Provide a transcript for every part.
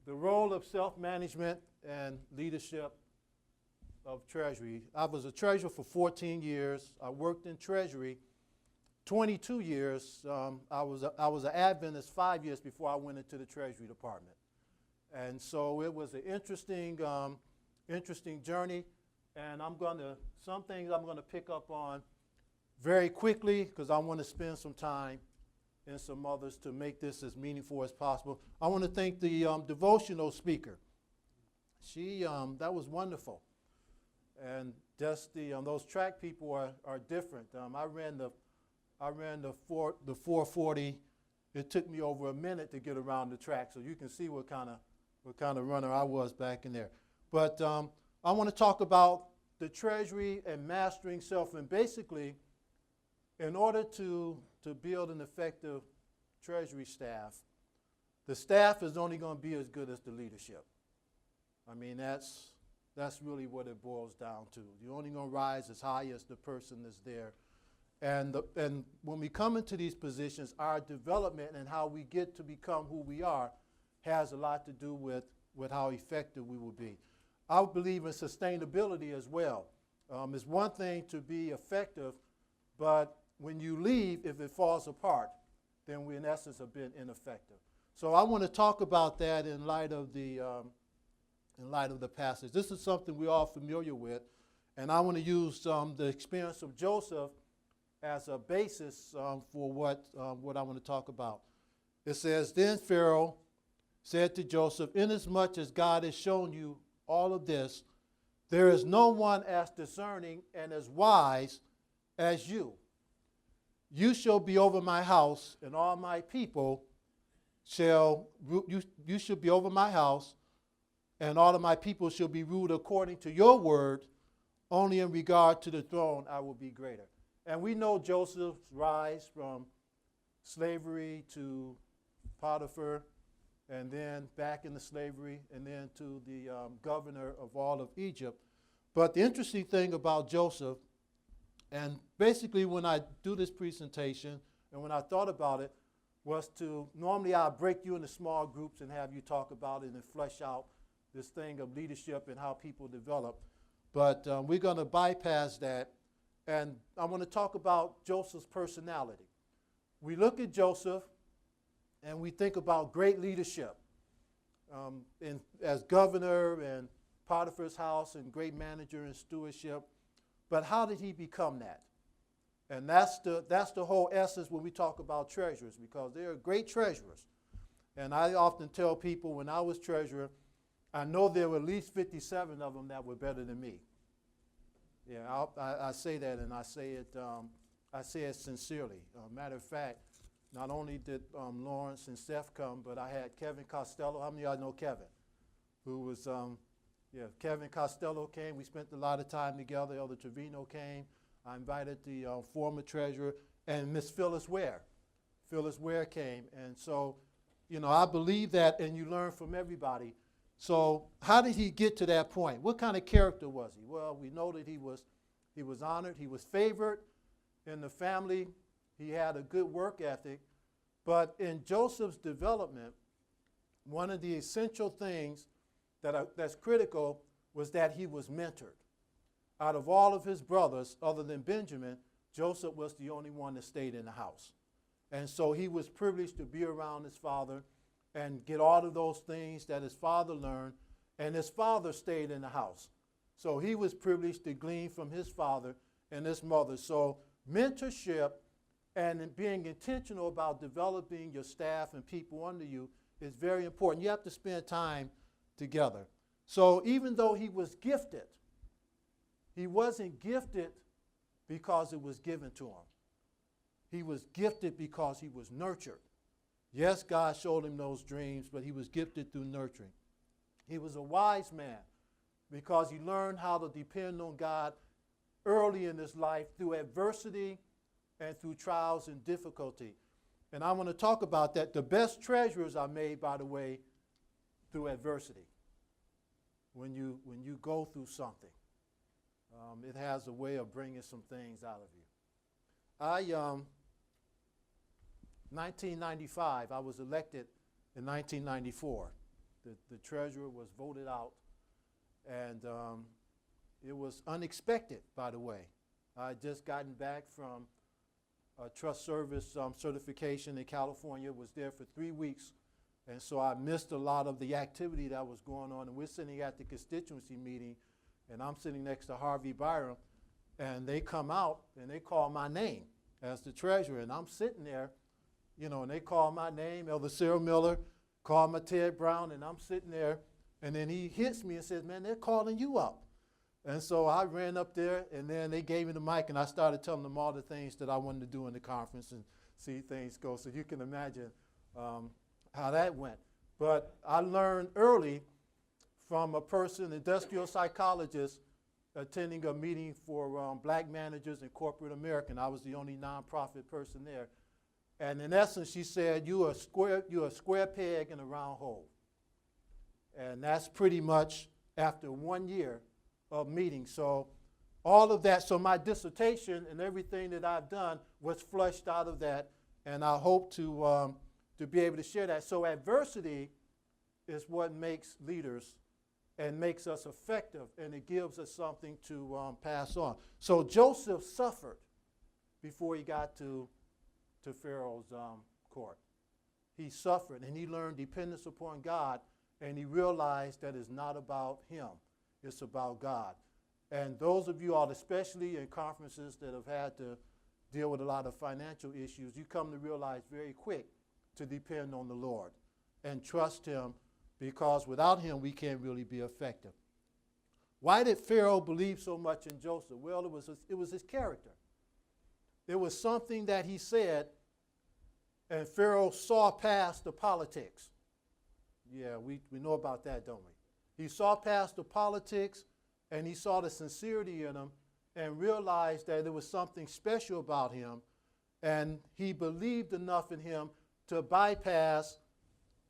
The role of self-management and leadership of Treasury. I was a treasurer for 14 years. I worked in Treasury 22 years. I was an Adventist 5 years before I went into the Treasury Department. And so it was an interesting journey. And some things I'm going to pick up on very quickly because I want to spend some time and some others to make this as meaningful as possible. I want to thank the devotional speaker. That was wonderful. And just those track people are different. I ran the 440. It took me over a minute to get around the track, so you can see what kind of runner I was back in there. But I want to talk about the Treasury and mastering self. And basically, in order to build an effective Treasury staff, the staff is only going to be as good as the leadership. I mean, that's really what it boils down to. You're only going to rise as high as the person that's there. And when we come into these positions, our development and how we get to become who we are has a lot to do with how effective we will be. I believe in sustainability as well. It's one thing to be effective, but when you leave, if it falls apart, then we in essence have been ineffective. So I want to talk about that in light of the passage. This is something we're all familiar with, and I want to use the experience of Joseph as a basis for what I want to talk about. It says, "Then Pharaoh said to Joseph, inasmuch as God has shown you all of this, there is no one as discerning and as wise as you. You shall be over my house, and all my people you shall be over my house, and all of my people shall be ruled according to your word. Only in regard to the throne I will be greater." And we know Joseph's rise from slavery to Potiphar, and then back into slavery, and then to the governor of all of Egypt. But the interesting thing about Joseph, and basically when I do this presentation, and when I thought about it, was to, normally I'll break you into small groups and have you talk about it and flesh out this thing of leadership and how people develop. But we're going to bypass that, and I want to talk about Joseph's personality. We look at Joseph, and we think about great leadership as governor and Potiphar's house and great manager and stewardship. But how did he become that? And that's the whole essence when we talk about treasurers, because they are great treasurers. And I often tell people when I was treasurer, I know there were at least 57 of them that were better than me. Yeah, I say that, and I say it sincerely. Matter of fact, not only did Lawrence and Seth come, but I had Kevin Costello. How many of y'all know Kevin? Who was, Kevin Costello came. We spent a lot of time together. Elder Trevino came. I invited the former treasurer, and Miss Phyllis Ware. Phyllis Ware came. And so, I believe that, and you learn from everybody. So how did he get to that point? What kind of character was he? Well, we know that he was honored. He was favored in the family. He had a good work ethic. But in Joseph's development, one of the essential things that's critical was that he was mentored. Out of all of his brothers, other than Benjamin, Joseph was the only one that stayed in the house. And so he was privileged to be around his father and get all of those things that his father learned, and his father stayed in the house. So he was privileged to glean from his father and his mother. So mentorship and being intentional about developing your staff and people under you is very important. You have to spend time together. So even though he was gifted, he wasn't gifted because it was given to him. He was gifted because he was nurtured. Yes, God showed him those dreams, but he was gifted through nurturing. He was a wise man because he learned how to depend on God early in his life through adversity and through trials and difficulty. And I want to talk about that. The best treasurers are made, by the way, through adversity. When you go through something, it has a way of bringing some things out of you. 1995, I was elected in 1994. The treasurer was voted out, and it was unexpected, by the way. I had just gotten back from a trust service certification in California, was there for 3 weeks, and so I missed a lot of the activity that was going on. And we're sitting at the constituency meeting, and I'm sitting next to Harvey Byram, and they come out and they call my name as the treasurer, and I'm sitting there, you know, and they call my name, Elder Cyril Miller, call my Ted Brown, and I'm sitting there, and then he hits me and says, man, they're calling you up. And so I ran up there, and then they gave me the mic, and I started telling them all the things that I wanted to do in the conference and see things go. So you can imagine how that went. But I learned early from a person, industrial psychologist, attending a meeting for black managers in corporate America, and I was the only nonprofit person there. And in essence, she said, you're a square peg in a round hole. And that's pretty much after 1 year of meetings. So all of that, so my dissertation and everything that I've done was flushed out of that, and I hope to be able to share that. So adversity is what makes leaders and makes us effective, and it gives us something to pass on. So Joseph suffered before he got to Pharaoh's court. He suffered, and he learned dependence upon God, and he realized that it's not about him, it's about God. And those of you all, especially in conferences that have had to deal with a lot of financial issues, you come to realize very quick to depend on the Lord and trust him, because without him, we can't really be effective. Why did Pharaoh believe so much in Joseph? Well, it was his character. It was something that he said, and Pharaoh saw past the politics. Yeah, we know about that, don't we? He saw past the politics, and he saw the sincerity in him and realized that there was something special about him, and he believed enough in him to bypass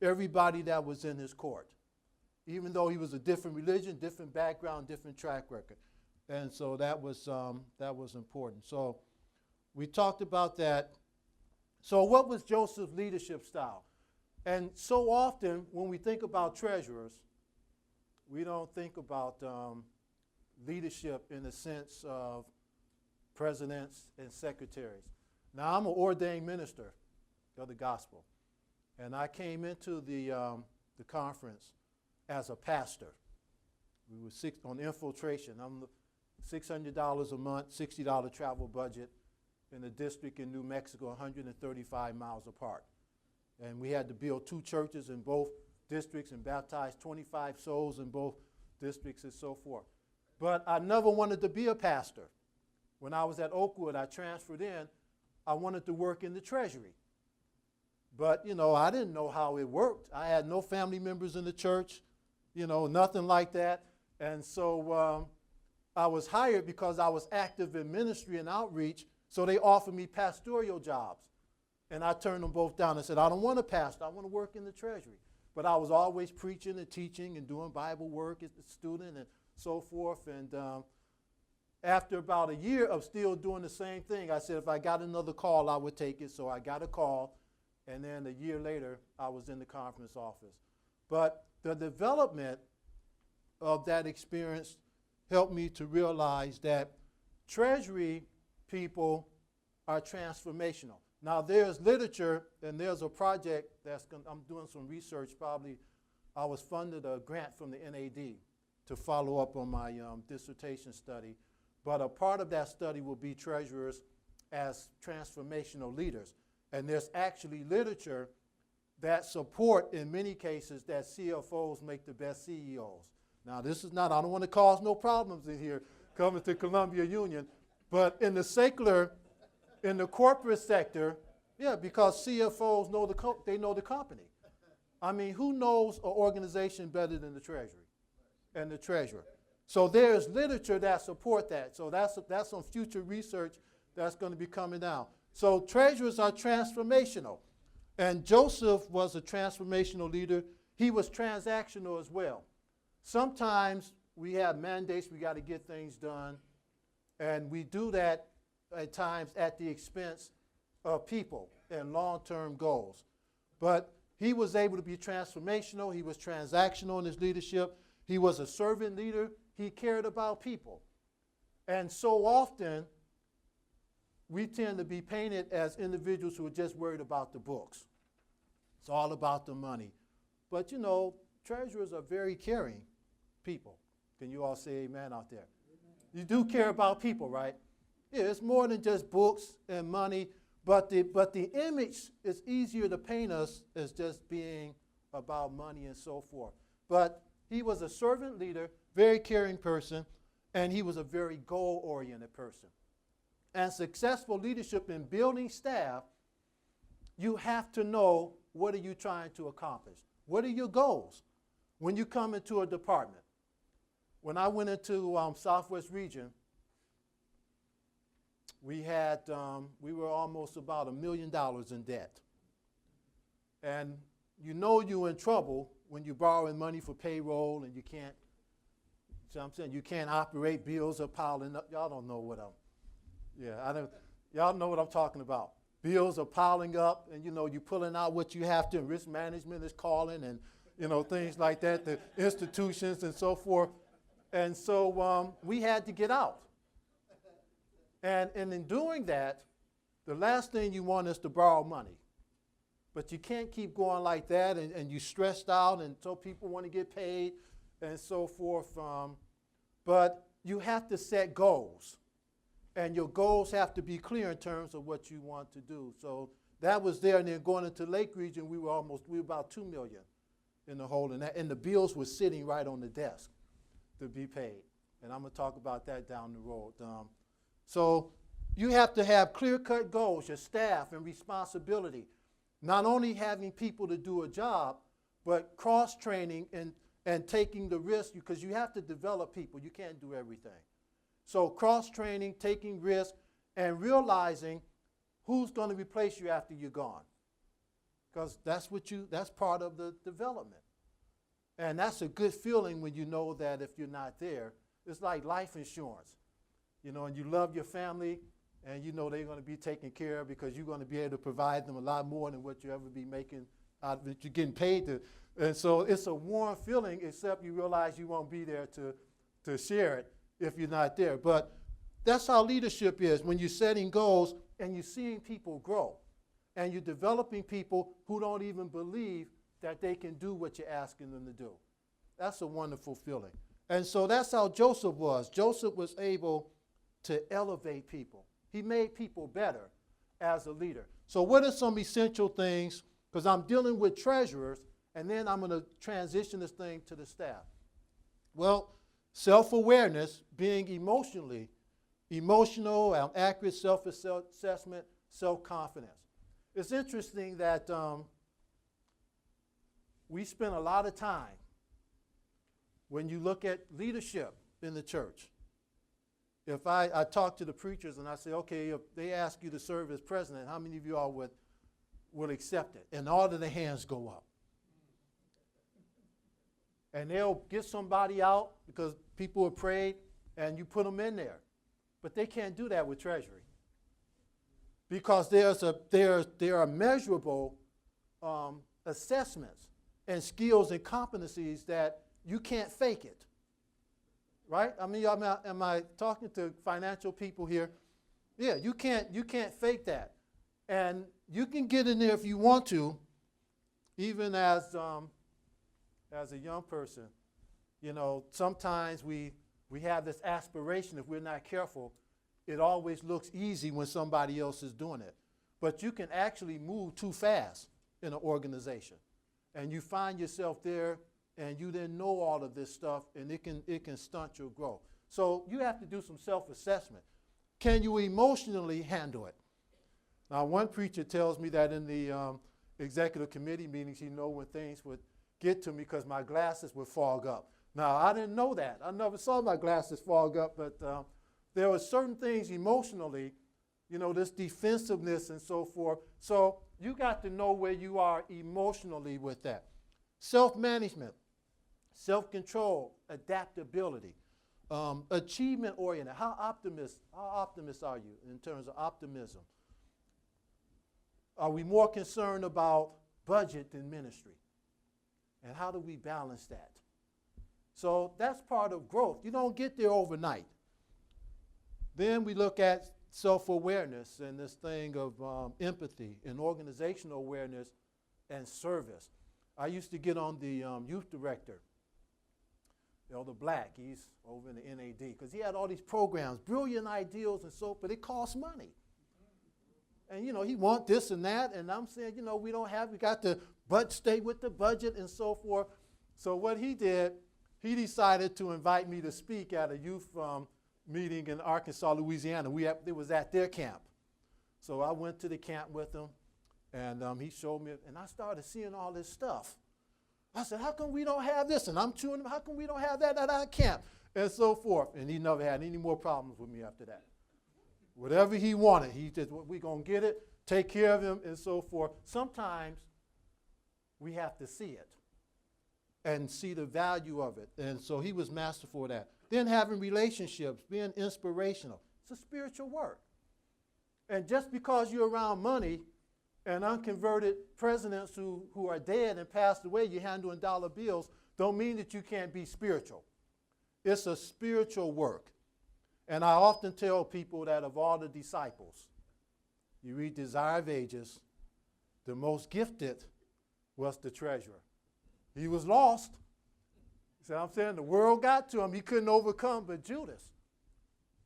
everybody that was in his court, even though he was a different religion, different background, different track record. And so that was important. So we talked about that. So what was Joseph's leadership style? And so often when we think about treasurers, we don't think about leadership in the sense of presidents and secretaries. Now, I'm an ordained minister of the gospel, and I came into the conference as a pastor. We were on infiltration. I'm $600 a month, $60 travel budget in a district in New Mexico, 135 miles apart. And we had to build 2 churches in both districts and baptize 25 souls in both districts and so forth. But I never wanted to be a pastor. When I was at Oakwood, I transferred in. I wanted to work in the treasury. But, you know, I didn't know how it worked. I had no family members in the church, you know, nothing like that. And so I was hired because I was active in ministry and outreach, so they offered me pastoral jobs. And I turned them both down and said, I don't want to pastor. I want to work in the treasury. But I was always preaching and teaching and doing Bible work as a student and so forth. And after about a year of still doing the same thing, I said if I got another call, I would take it. So I got a call, and then a year later, I was in the conference office. But the development of that experience helped me to realize that treasury people are transformational. Now, there's literature, and there's a project I'm doing some research. Probably I was funded a grant from the NAD to follow up on my dissertation study. But a part of that study will be treasurers as transformational leaders. And there's actually literature that support, in many cases, that CFOs make the best CEOs. Now, this is not, I don't want to cause no problems in here coming to Columbia Union, but in the secular, in the corporate sector, yeah, because CFOs know they know the company. I mean, who knows an organization better than the Treasury and the treasurer? So there's literature that support that. So that's some future research that's going to be coming out. So treasurers are transformational. And Joseph was a transformational leader. He was transactional as well. Sometimes we have mandates, we got to get things done, and we do that at times at the expense of people and long-term goals. But He was able to be transformational. He was transactional in his leadership. He was a servant leader. He cared about people. And so often, we tend to be painted as individuals who are just worried about the books. It's all about the money. But, you know, treasurers are very caring people. Can you all say amen out there? Amen. You do care about people, right? Yeah, it's more than just books and money, but the image is easier to paint us as just being about money and so forth. But he was a servant leader, very caring person, and he was a very goal-oriented person. And successful leadership in building staff, you have to know, what are you trying to accomplish? What are your goals when you come into a department? When I went into Southwest Region, we were almost about $1 million in debt. And you know you're in trouble when you're borrowing money for payroll and you can't, so I'm saying you can't operate, bills are piling up. Y'all don't know what y'all know what I'm talking about. Bills are piling up, and you know you're pulling out what you have to, and risk management is calling, and you know things like that, the institutions and so forth. And so we had to get out. And in doing that, the last thing you want is to borrow money. But you can't keep going like that, and you're stressed out, and so people want to get paid and so forth. But you have to set goals. And your goals have to be clear in terms of what you want to do. So that was there. And then going into Lake Region, we were about $2 million in the hole. And the bills were sitting right on the desk to be paid. And I'm going to talk about that down the road. So you have to have clear-cut goals, your staff and responsibility. Not only having people to do a job, but cross-training and taking the risk, because you have to develop people. You can't do everything. So cross-training, taking risks, and realizing who's going to replace you after you're gone. Because that's part of the development. And that's a good feeling when you know that if you're not there. It's like life insurance. You know, and you love your family, and you know they're going to be taken care of because you're going to be able to provide them a lot more than what you ever be making out of it. You're getting paid to. And so it's a warm feeling, except you realize you won't be there to share it if you're not there. But that's how leadership is, when you're setting goals and you're seeing people grow, and you're developing people who don't even believe that they can do what you're asking them to do. That's a wonderful feeling. And so that's how Joseph was. Joseph was able to elevate people. He made people better as a leader. So what are some essential things? Because I'm dealing with treasurers, and then I'm going to transition this thing to the staff. Well, self-awareness, being emotional, accurate self-assessment, self-confidence. It's interesting that we spend a lot of time when you look at leadership in the church. If I talk to the preachers and I say, okay, if they ask you to serve as president, how many of you all would accept it? And all of the hands go up. And they'll get somebody out because people have prayed, and you put them in there. But they can't do that with Treasury, because there are measurable assessments and skills and competencies that you can't fake it. Right? I mean, am I talking to financial people here? Yeah, you can't fake that. And you can get in there if you want to, even as a young person. You know, sometimes we have this aspiration, if we're not careful, it always looks easy when somebody else is doing it. But you can actually move too fast in an organization. And you find yourself there, and you didn't know all of this stuff, and it can stunt your growth. So you have to do some self-assessment. Can you emotionally handle it? Now, one preacher tells me that in the executive committee meetings, he knew when things would get to me because my glasses would fog up. Now, I didn't know that. I never saw my glasses fog up, but there were certain things emotionally, you know, this defensiveness and so forth. So you got to know where you are emotionally with that. Self-management, self-control, adaptability, achievement-oriented. How optimist are you in terms of optimism? Are we more concerned about budget than ministry. And how do we balance that? So that's part of growth. You don't get there overnight. Then we look at self-awareness and this thing of empathy and organizational awareness and service. I used to get on the youth director, Elder Black. He's over in the NAD because he had all these programs, brilliant ideals and so, but it costs money. And, you know, he want this and that, and I'm saying, you know, we got to stay with the budget and so forth. So what he did, he decided to invite me to speak at a youth meeting in Arkansas, Louisiana. It was at their camp. So I went to the camp with him, and he showed me, and I started seeing all this stuff. I said, how come we don't have this? And I'm chewing him, how come we don't have that at our camp? And so forth. And he never had any more problems with me after that. Whatever he wanted, he just, we're going to get it, take care of him, and so forth. Sometimes we have to see it and see the value of it. And so he was masterful at that. Then having relationships, being inspirational. It's a spiritual work. And just because you're around money and unconverted presidents who are dead and passed away, you're handling dollar bills, don't mean that you can't be spiritual. It's a spiritual work. And I often tell people that of all the disciples, you read Desire of Ages, the most gifted was the treasurer. He was lost. See what I'm saying? The world got to him. He couldn't overcome, but Judas,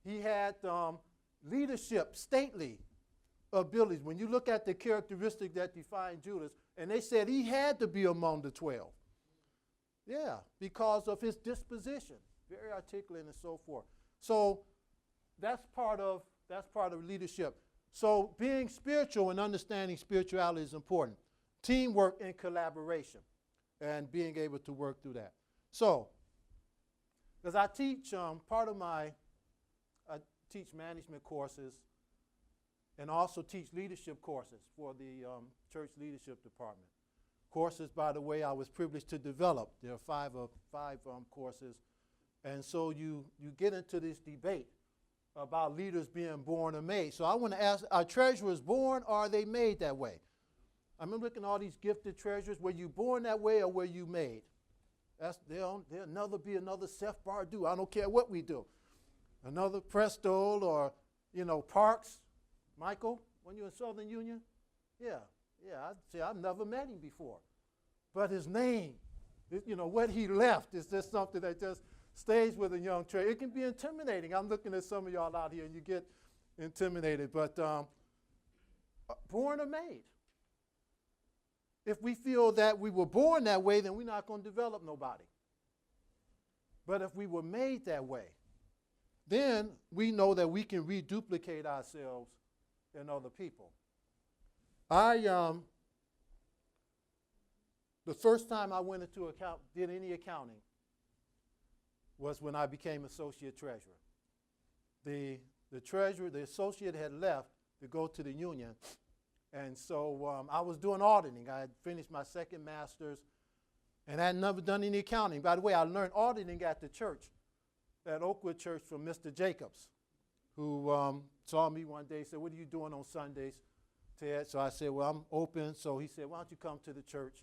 he had leadership, stately abilities. When you look at the characteristic that defined Judas, and they said he had to be among the 12. Yeah, because of his disposition, very articulate and so forth. So that's part of leadership. So being spiritual and understanding spirituality is important. Teamwork and collaboration, and being able to work through that. So, as I teach, I teach management courses and also teach leadership courses for the church leadership department. Courses, by the way, I was privileged to develop. There are five courses. And so you get into this debate about leaders being born or made. So I want to ask, are treasurers born or are they made that way? I'm looking at all these gifted treasurers. Were you born that way or were you made? There'll be another Seth Bardu. I don't care what we do. Another Presto or, Parks. Michael, when you were in Southern Union? Yeah. I'd say I've never met him before. But his name, what he left is just something that just stays with a young treasurer. It can be intimidating. I'm looking at some of y'all out here and you get intimidated. But born or made? If we feel that we were born that way, then we're not going to develop nobody. But if we were made that way, then we know that we can reduplicate ourselves in other people. The first time I went into did any accounting was when I became associate treasurer. The associate had left to go to the union. And so I was doing auditing. I had finished my second master's and I had never done any accounting. By the way, I learned auditing at the church, at Oakwood Church, from Mr. Jacobs, who saw me one day and said, "What are you doing on Sundays, Ted?" So I said, "Well, I'm open." So he said, "Why don't you come to the church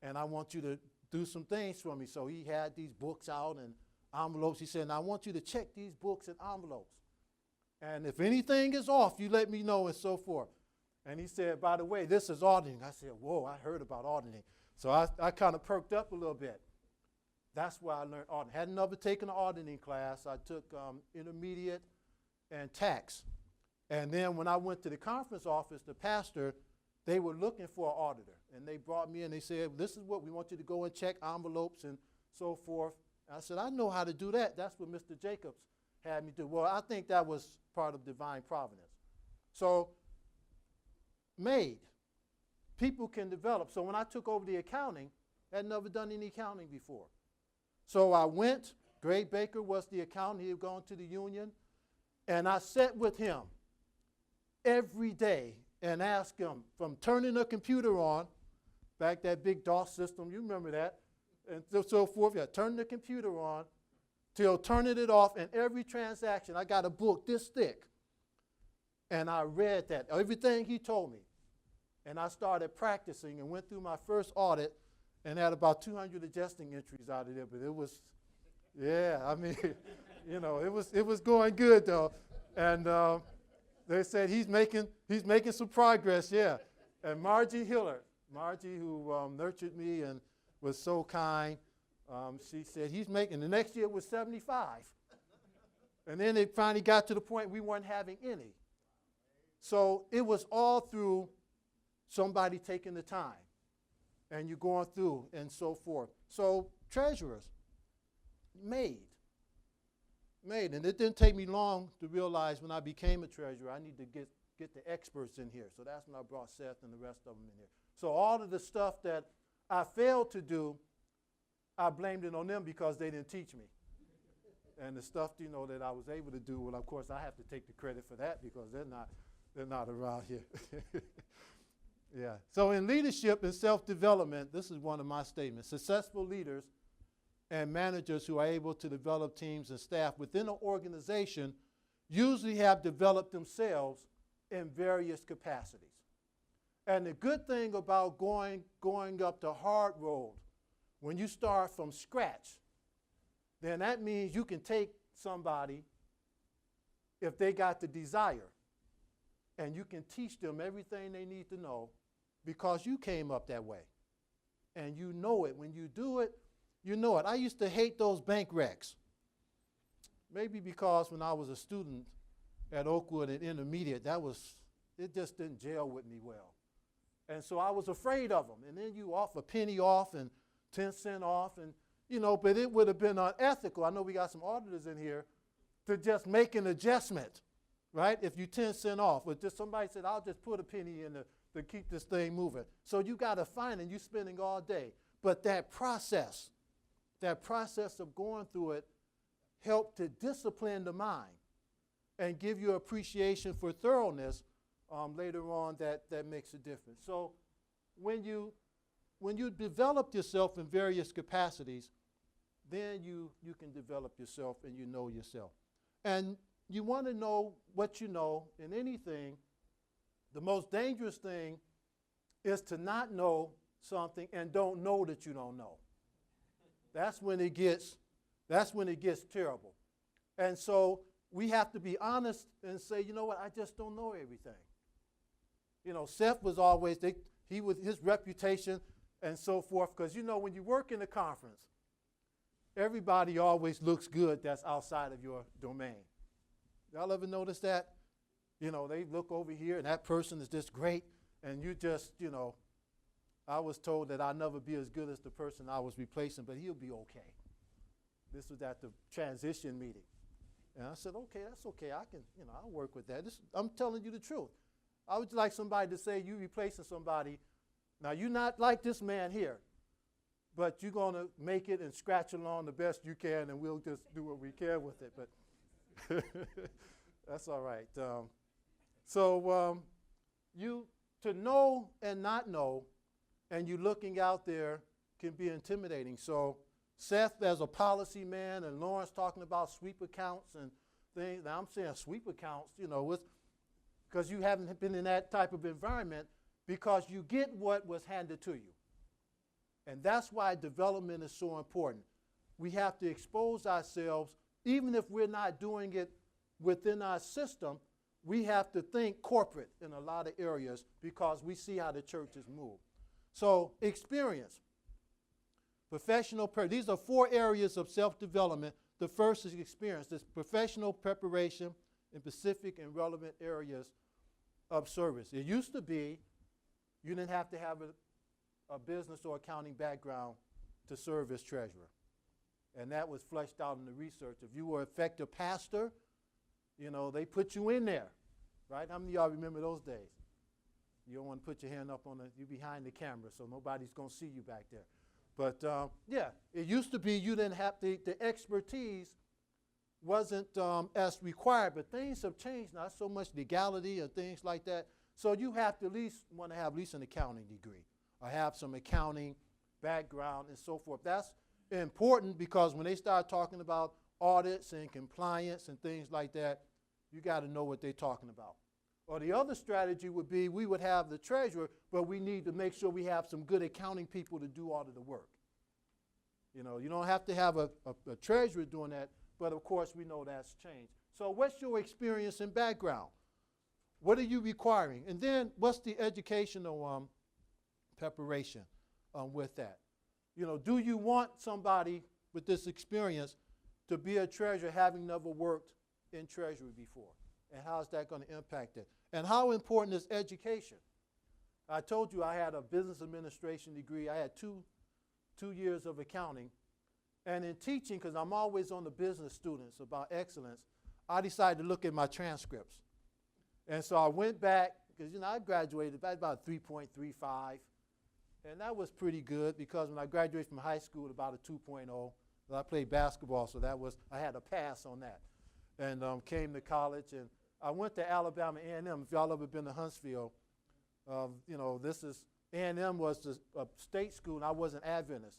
and I want you to do some things for me." So he had these books out and envelopes. He said, "And I want you to check these books and envelopes. And if anything is off, you let me know," and so forth. And he said, "By the way, this is auditing." I said, "Whoa, I heard about auditing." So I kind of perked up a little bit. That's why I learned auditing. Hadn't never taken an auditing class. I took intermediate and tax. And then when I went to the conference office, the pastor, they were looking for an auditor. And they brought me in. They said, "This is what we want you to go and check envelopes and so forth." I said, "I know how to do that." That's what Mr. Jacobs had me do. Well, I think that was part of divine providence. So, made. People can develop. So when I took over the accounting, I had never done any accounting before. So I went. Greg Baker was the accountant. He had gone to the union. And I sat with him every day and asked him, from turning the computer on, back that big DOS system, you remember that, and so forth, turning the computer on, till turning it off, and every transaction, I got a book this thick. And I read that, everything he told me. And I started practicing and went through my first audit and had about 200 adjusting entries out of there. But it was, yeah, I mean, it was going good though. And they said he's making some progress, yeah. And Margie Hiller, who nurtured me and was so kind, she said he's making, the next year was 75. And then it finally got to the point we weren't having any. So it was all through somebody taking the time and you're going through and so forth. So treasurers, made. And it didn't take me long to realize when I became a treasurer, I need to get the experts in here. So that's when I brought Seth and the rest of them in here. So all of the stuff that I failed to do, I blamed it on them because they didn't teach me. And the stuff, that I was able to do, well, of course, I have to take the credit for that because they're not around here. Yeah. So in leadership and self-development, this is one of my statements. Successful leaders and managers who are able to develop teams and staff within an organization usually have developed themselves in various capacities. And the good thing about going up the hard road, when you start from scratch, then that means you can take somebody, if they got the desire, and you can teach them everything they need to know because you came up that way. And you know it. When you do it, you know it. I used to hate those bank recs. Maybe because when I was a student at Oakwood and intermediate, it just didn't gel with me well. And so I was afraid of them. And then you offer a penny off and 10 cents off, and but it would have been unethical. I know we got some auditors in here to just make an adjustment, right? If you 10 cents off, or just somebody said, I'll just put a penny in to keep this thing moving. So you got to find it, you're spending all day. But that process of going through it helped to discipline the mind and give you appreciation for thoroughness later on that makes a difference. So when you develop yourself in various capacities, then you can develop yourself and you know yourself. And you want to know what you know in anything. The most dangerous thing is to not know something and don't know that you don't know. That's when it gets terrible. And so we have to be honest and say, you know what, I just don't know everything. Seth was always, his reputation and so forth, because when you work in a conference, everybody always looks good that's outside of your domain. Y'all ever notice that? They look over here and that person is just great, and you just, I was told that I'll never be as good as the person I was replacing, but he'll be okay. This was at the transition meeting. And I said, okay, that's okay. I can, I'll work with that. I'm telling you the truth. I would like somebody to say you replacing somebody. Now, you're not like this man here, but you're going to make it and scratch along the best you can, and we'll just do what we can with it. But that's all right. You to know and not know, and you looking out there can be intimidating. So Seth as a policy man and Lawrence talking about sweep accounts and things. Now I'm saying sweep accounts, because you haven't been in that type of environment, because you get what was handed to you. And that's why development is so important. We have to expose ourselves, even if we're not doing it within our system. We have to think corporate in a lot of areas because we see how the churches move. So experience. These are 4 areas of self-development. The first is experience. This professional preparation in specific and relevant areas of service. It used to be you didn't have to have a business or accounting background to serve as treasurer. And that was fleshed out in the research. If you were an effective pastor, they put you in there, right? How many of y'all remember those days? You don't want to put your hand up you're behind the camera, so nobody's going to see you back there. But yeah, it used to be you didn't have the expertise wasn't as required, but things have changed. Not so much legality and things like that. So you have to want to have at least an accounting degree or have some accounting background and so forth. That's important because when they start talking about audits and compliance and things like that, you got to know what they're talking about. Or the other strategy would be we would have the treasurer, but we need to make sure we have some good accounting people to do all of the work. You know, you don't have to have a treasurer doing that, but of course we know that's changed. So what's your experience and background? What are you requiring? And then what's the educational preparation with that? You know, do you want somebody with this experience to be a treasurer having never worked in treasury before? And how is that going to impact it? And how important is education? I told you I had a business administration degree. I had two years of accounting. And in teaching, because I'm always on the business students about excellence, I decided to look at my transcripts. And so I went back, because, you know, I graduated by about 3.35. And that was pretty good, because when I graduated from high school, about a 2.0. I played basketball, so I had a pass on that. And came to college, and I went to Alabama A&M. If y'all ever been to Huntsville, you know, A&M was a state school, and I wasn't Adventist.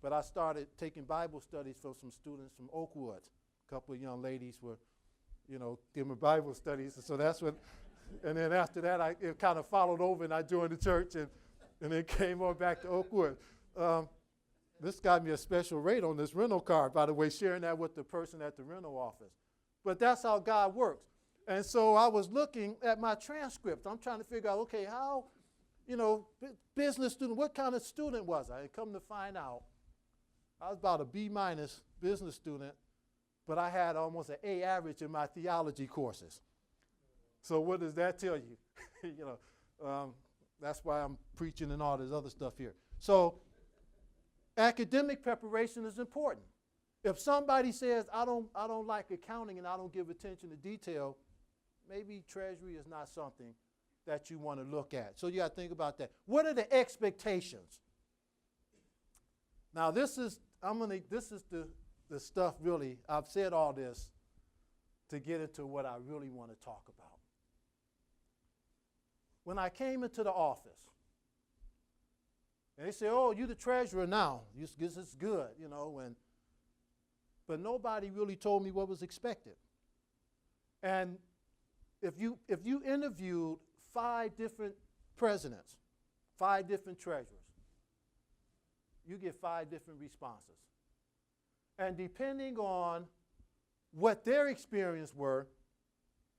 But I started taking Bible studies for some students from Oakwood. A couple of young ladies were, you know, giving Bible studies. And so that's what, and then after that, it kind of followed over, and I joined the church, and then came on back to Oakwood. This got me a special rate on this rental car, by the way, sharing that with the person at the rental office. But that's how God works. And so I was looking at my transcript. I'm trying to figure out, okay, how, you know, business student, what kind of student was I? And come to find out, I was about a B- business student, but I had almost an A average in my theology courses. So what does that tell you? You know, that's why I'm preaching and all this other stuff here. So academic preparation is important. If somebody says, I don't like accounting and I don't give attention to detail, maybe treasury is not something that you want to look at. So you got to think about that. What are the expectations? Now this is the stuff really, I've said all this to get into what I really want to talk about. When I came into the office, and they say, oh, you're the treasurer now. This is good, you know, but nobody really told me what was expected. And if you interviewed 5 different presidents, 5 different treasurers, you get 5 different responses. And depending on what their experience were,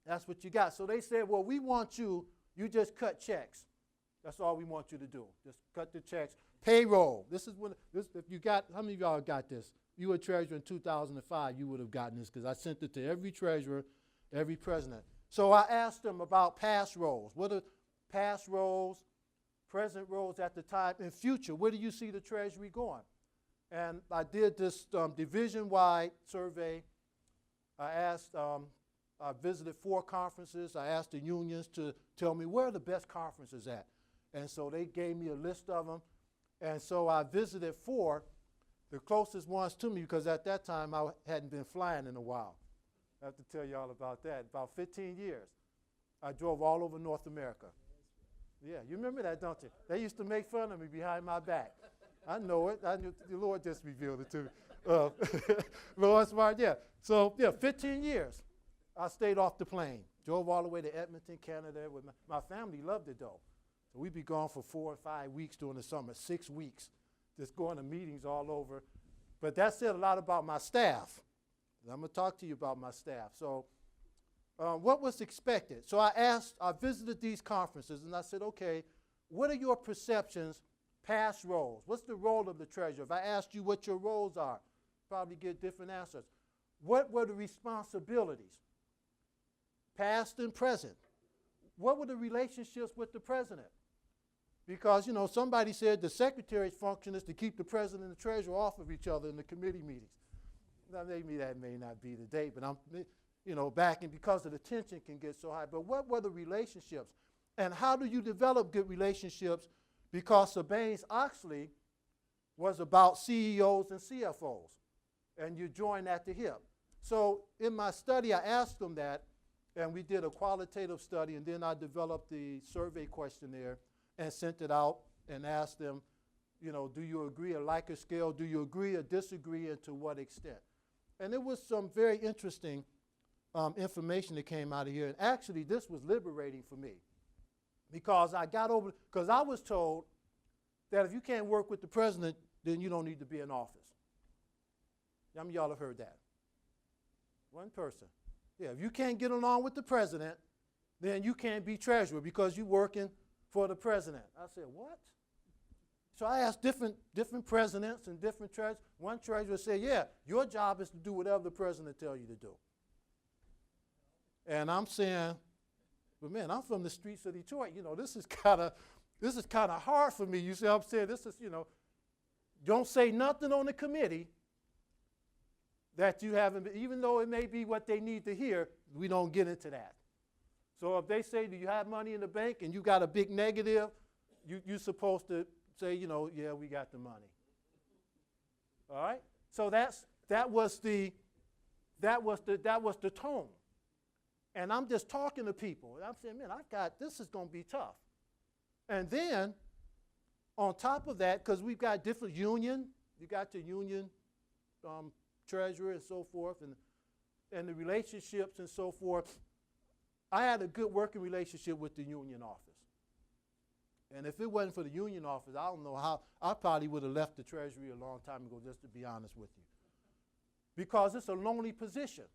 that's what you got. So they said, well, we want you just cut checks. That's all we want you to do. Just cut the checks. Payroll. If you got, how many of y'all got this? You were treasurer in 2005, you would have gotten this, because I sent it to every treasurer, every president. So I asked them about past roles. What are past roles, present roles at the time, and future? Where do you see the treasury going? And I did this division-wide survey. I visited 4 conferences. I asked the unions to tell me where are the best conferences at. And so they gave me a list of them. And so I visited 4, the closest ones to me, because at that time I hadn't been flying in a while. I have to tell you all about that. About 15 years. I drove all over North America. Yeah, you remember that, don't you? They used to make fun of me behind my back. I know it. I knew, the Lord just revealed it to me. Lord Smart, yeah. So, yeah, 15 years. I stayed off the plane. Drove all the way to Edmonton, Canada. With my family loved it, though. So we'd be gone for 4 or 5 weeks during the summer, 6 weeks, just going to meetings all over. But that said a lot about my staff. I'm going to talk to you about my staff. So what was expected? So I visited these conferences, and I said, okay, what are your perceptions, past roles? What's the role of the treasurer? If I asked you what your roles are, probably get different answers. What were the responsibilities, past and present? What were the relationships with the president? Because, you know, somebody said the secretary's function is to keep the president and the treasurer off of each other in the committee meetings. Now, maybe that may not be the date, but I'm, you know, backing because of the tension can get so high. But what were the relationships? And how do you develop good relationships? Because Sarbanes-Oxley was about CEOs and CFOs, and you join at the hip. So in my study, I asked them that, and we did a qualitative study, and then I developed the survey questionnaire and sent it out and asked them, you know, do you agree, a Likert scale? Do you agree or disagree, and to what extent? And it was some very interesting information that came out of here. And actually, this was liberating for me because because I was told that if you can't work with the president, then you don't need to be in office. How many of y'all have heard that? One person. Yeah, if you can't get along with the president, then you can't be treasurer because you're working for the president. I said, what? So I asked different presidents and different treasurers. One treasurer said, yeah, your job is to do whatever the president tells you to do. And I'm saying, but man, I'm from the streets of Detroit. You know, this is kind of hard for me. You see what I'm saying? This is, you know, don't say nothing on the committee that you haven't, even though it may be what they need to hear, we don't get into that. So if they say, do you have money in the bank and you got a big negative, you're supposed to say, you know, yeah, we got the money. All right? So that was the tone. And I'm just talking to people. And I'm saying, man, this is going to be tough. And then, on top of that, because we've got different union, you got the union treasurer and so forth, and the relationships and so forth. I had a good working relationship with the union office. And if it wasn't for the union office, I don't know how, I probably would have left the treasury a long time ago, just to be honest with you. Because it's a lonely position.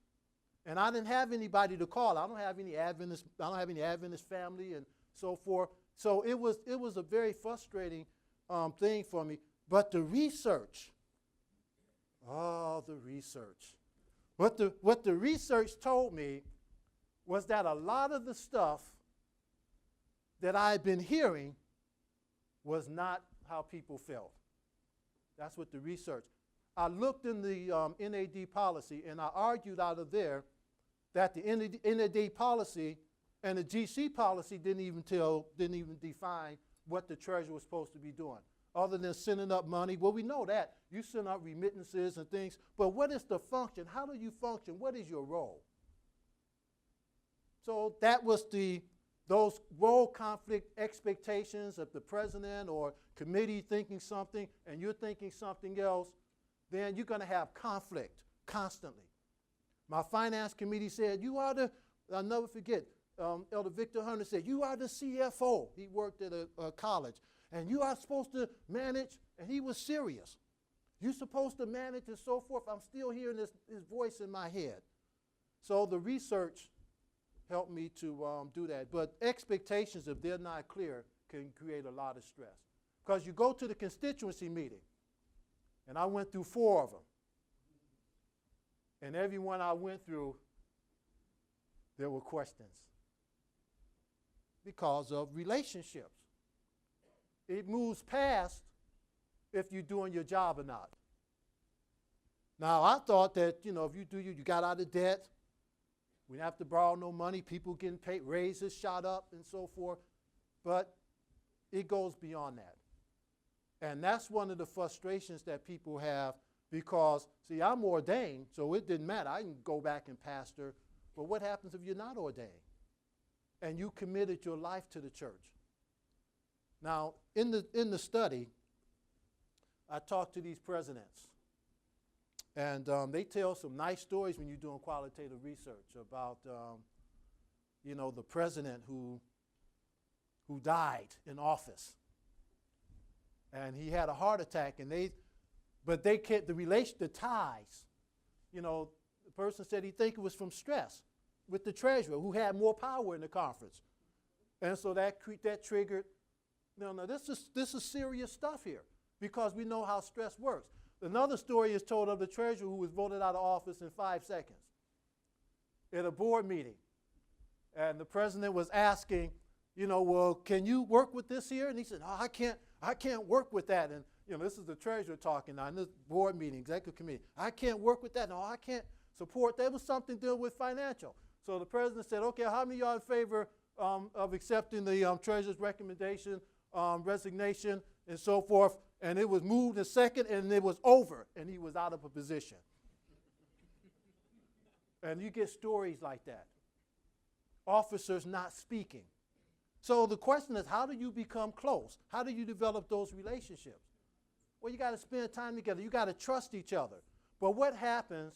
And I didn't have anybody to call. I don't have any Adventist family and so forth. So it was a very frustrating thing for me. But the research, the research. What the research told me was that a lot of the stuff that I had been hearing was not how people felt. That's what the research. I looked in the NAD policy, and I argued out of there that the NAD policy and the GC policy didn't even define what the treasurer was supposed to be doing, other than sending up money. Well, we know that. You send out remittances and things, but what is the function? How do you function? What is your role? So that was those role conflict expectations of the president or committee thinking something and you're thinking something else, then you're going to have conflict constantly. My finance committee said, I'll never forget, Elder Victor Hunter said, you are the CFO. He worked at a college. And you are supposed to manage, and he was serious. You're supposed to manage and so forth. I'm still hearing his voice in my head. So the research helped me to do that. But expectations, if they're not clear, can create a lot of stress. Because you go to the constituency meeting, and I went through 4 of them. And every one I went through, there were questions because of relationships. It moves past if you're doing your job or not. Now, I thought that, if you got out of debt, we didn't have to borrow no money, people getting paid, raises shot up and so forth, but it goes beyond that. And that's one of the frustrations that people have because, see, I'm ordained, so it didn't matter. I can go back and pastor, but what happens if you're not ordained and you committed your life to the church? Now, in the study, I talked to these presidents, and they tell some nice stories when you're doing qualitative research about, the president who died in office, and he had a heart attack, but they kept the ties. The person said he think it was from stress with the treasurer who had more power in the conference, and so that triggered. No, this is serious stuff here because we know how stress works. Another story is told of the treasurer who was voted out of office in 5 seconds at a board meeting. And the president was asking, well, can you work with this here? And he said, no, I can't work with that. And, this is the treasurer talking now in this board meeting, executive committee. I can't work with that. No, I can't support that. It was something to do with financial. So the president said, okay, how many of y'all in favor of accepting the treasurer's recommendation, resignation, and so forth? And it was moved a second, and it was over, and he was out of a position. And you get stories like that. Officers not speaking. So the question is, how do you become close? How do you develop those relationships? Well, you got to spend time together. You got to trust each other. But what happens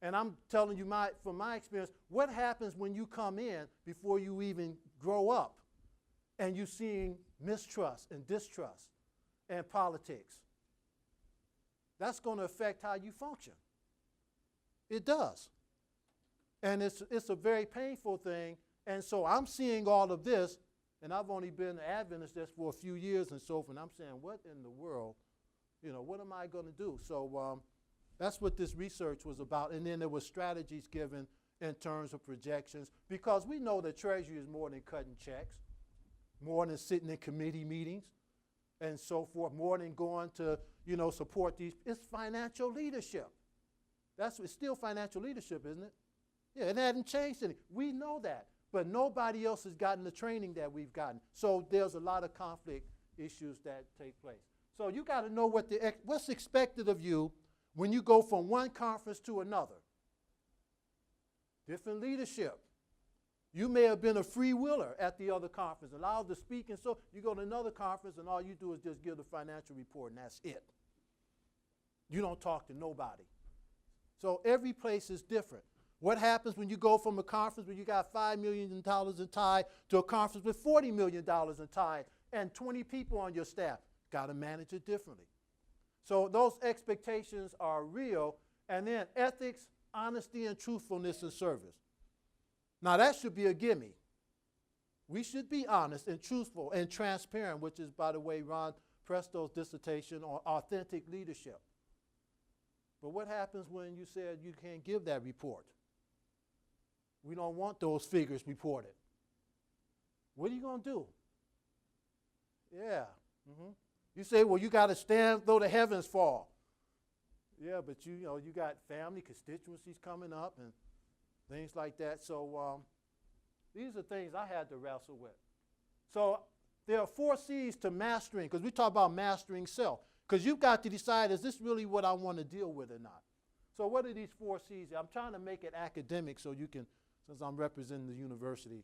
And I'm telling you from my experience, what happens when you come in before you even grow up and you're seeing mistrust and distrust and politics? That's going to affect how you function. It does. And it's a very painful thing. And so I'm seeing all of this, and I've only been an Adventist just for a few years and so forth, and I'm saying, what in the world, what am I going to do? So that's what this research was about. And then there were strategies given in terms of projections, because we know that Treasury is more than cutting checks, more than sitting in committee meetings and so forth, more than going to, support these. It's financial leadership. It's still financial leadership, isn't it? Yeah, it hadn't changed any. We know that, but nobody else has gotten the training that we've gotten. So there's a lot of conflict issues that take place. So you got to know what's expected of you when you go from one conference to another. Different leadership. You may have been a free willer at the other conference, allowed to speak, and so you go to another conference and all you do is just give the financial report, and that's it. You don't talk to nobody. So every place is different. What happens when you go from a conference where you got $5 million in tithe to a conference with $40 million in tithe and 20 people on your staff? Got to manage it differently. So those expectations are real. And then ethics, honesty, and truthfulness in service. Now that should be a gimme. We should be honest and truthful and transparent, which is, by the way, Ron Presto's dissertation on authentic leadership. But what happens when you said you can't give that report? We don't want those figures reported. What are you going to do? Yeah. Mm-hmm. You say, well, you got to stand though the heavens fall. Yeah, but you got family constituencies coming up and things like that. So these are things I had to wrestle with. So there are 4 C's to mastering, because we talk about mastering self. Because you've got to decide, is this really what I want to deal with or not? So what are these 4 C's? I'm trying to make it academic so you can, since I'm representing the university,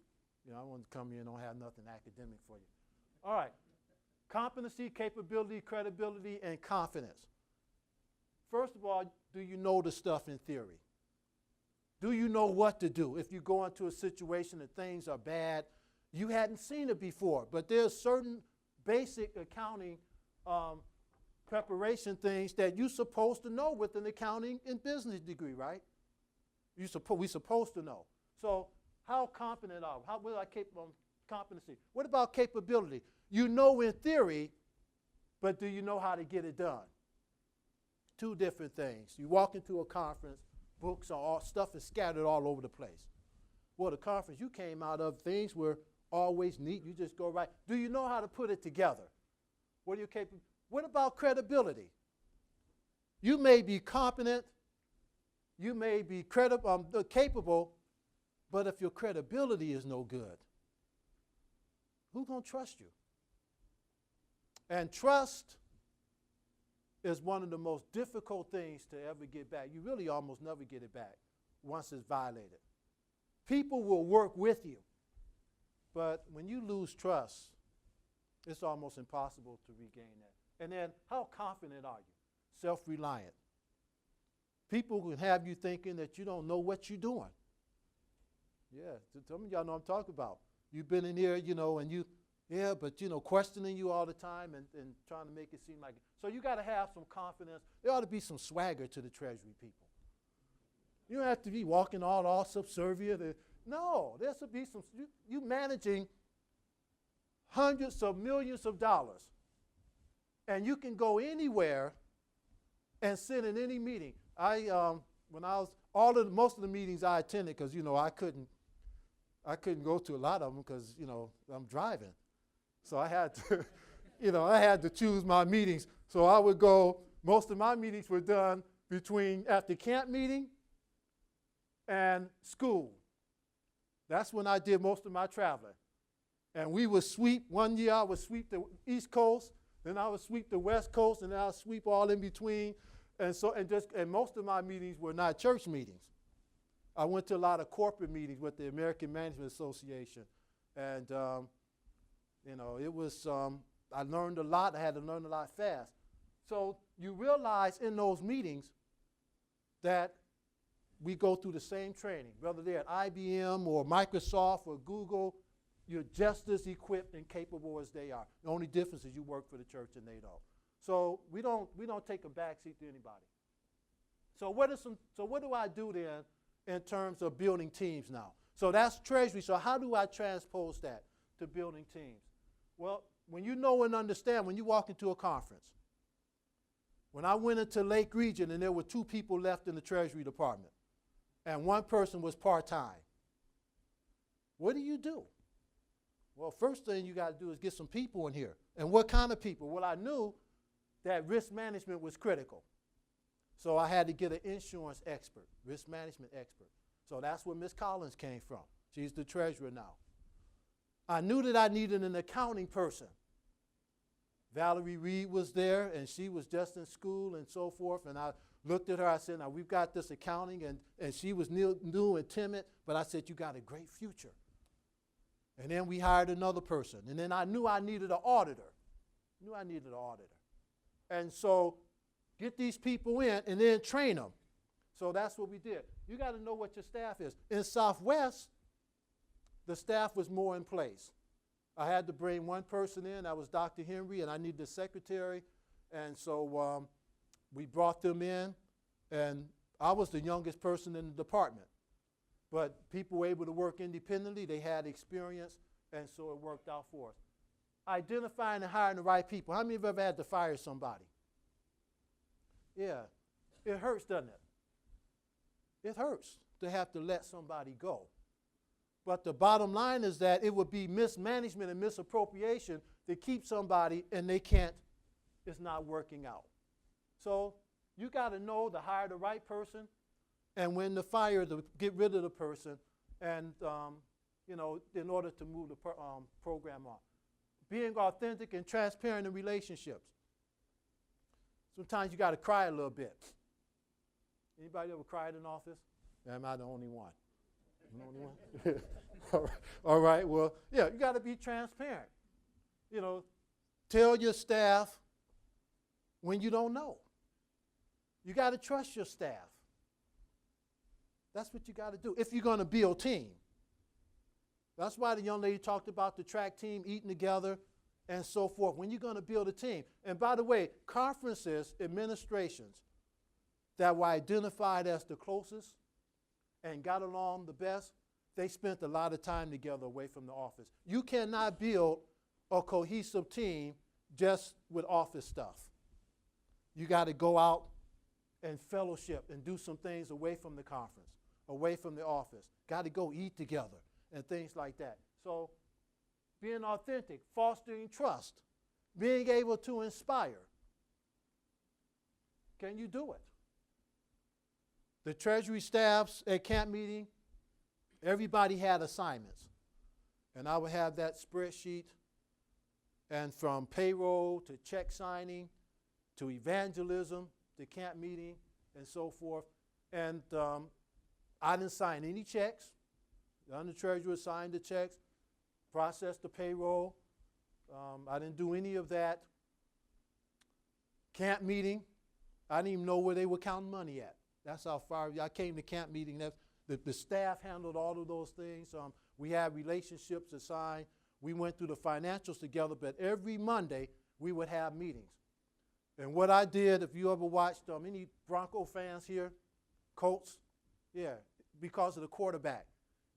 I want to come here and don't have nothing academic for you. All right. Competency, capability, credibility, and confidence. First of all, do you know the stuff in theory? Do you know what to do if you go into a situation that things are bad? You hadn't seen it before, but there's certain basic accounting preparation things that you're supposed to know with an accounting and business degree, right? We're supposed to know. So how confident are we? What are competency? What about capability? You know in theory, but do you know how to get it done? 2 different things. You walk into a conference, books are all, stuff is scattered all over the place. Well, the conference you came out of, things were always neat. You just go right. Do you know how to put it together? What are you capable? What about credibility? You may be competent, you may be capable, but if your credibility is no good, who's going to trust you? And trust is one of the most difficult things to ever get back. You really almost never get it back once it's violated. People will work with you, but when you lose trust, it's almost impossible to regain that. And then, how confident are you? Self-reliant. People can have you thinking that you don't know what you're doing. Yeah, some of y'all know what I'm talking about. You've been in here, and questioning you all the time and trying to make it seem like it. So you got to have some confidence. There ought to be some swagger to the Treasury people. You don't have to be walking all subservient. No, there should be some. You managing hundreds of millions of dollars. And you can go anywhere and sit in any meeting. Most of the meetings I attended, because I couldn't go to a lot of them because I'm driving, so I had to, I had to choose my meetings. So I would go. Most of my meetings were done after camp meeting and school. That's when I did most of my traveling. And we would sweep. One year I would sweep the East Coast. Then I would sweep the West Coast, and then I would sweep all in between. And most of my meetings were not church meetings. I went to a lot of corporate meetings with the American Management Association. And, it was, I learned a lot. I had to learn a lot fast. So you realize in those meetings that we go through the same training. Whether they're at IBM or Microsoft or Google, you're just as equipped and capable as they are. The only difference is you work for the church and they don't. So we don't take a backseat to anybody. So what do I do then in terms of building teams now? So that's treasury. So how do I transpose that to building teams? Well, when you know and understand, when you walk into a conference, when I went into Lake Region and there were 2 people left in the treasury department and 1 person was part-time, what do? Well, first thing you got to do is get some people in here. And what kind of people? Well, I knew that risk management was critical. So I had to get an insurance expert, risk management expert. So that's where Ms. Collins came from. She's the treasurer now. I knew that I needed an accounting person. Valerie Reed was there, and she was just in school and so forth. And I looked at her, I said, now we've got this accounting, and she was new and timid, but I said, you got a great future. And then we hired another person. And then I knew I needed an auditor. And so get these people in and then train them. So that's what we did. You got to know what your staff is. In Southwest, the staff was more in place. I had to bring 1 person in. That was Dr. Henry, and I needed a secretary. And so we brought them in, and I was the youngest person in the department. But people were able to work independently. They had experience, and so it worked out for us. Identifying and hiring the right people. How many of you have ever had to fire somebody? Yeah, it hurts, doesn't it? It hurts to have to let somebody go. But the bottom line is that it would be mismanagement and misappropriation to keep somebody and it's not working out. So you got to know to hire the right person and when to fire, to get rid of the person and, in order to move the program on. Being authentic and transparent in relationships. Sometimes you got to cry a little bit. Anybody ever cried in office? Am I the only one? I'm the only one? All right, well, yeah, you got to be transparent. Tell your staff when you don't know. You got to trust your staff. That's what you got to do if you're going to build team. That's why the young lady talked about the track team eating together and so forth. When you're going to build a team. And by the way, conferences, administrations that were identified as the closest and got along the best, they spent a lot of time together away from the office. You cannot build a cohesive team just with office stuff. You got to go out and fellowship and do some things away from the conference, away from the office. Got to go eat together and things like that. So being authentic, fostering trust, being able to inspire. Can you do it? The treasury staffs at camp meeting, everybody had assignments. And I would have that spreadsheet, and from payroll to check signing to evangelism to camp meeting and so forth. And I didn't sign any checks. The under treasurer signed the checks, processed the payroll. I didn't do any of that. Camp meeting, I didn't even know where they were counting money at. That's how far I came to camp meeting. The staff handled all of those things. We had relationships assigned. We went through the financials together, but every Monday we would have meetings. And what I did, if you ever watched any Bronco fans here, Colts, yeah, because of the quarterback.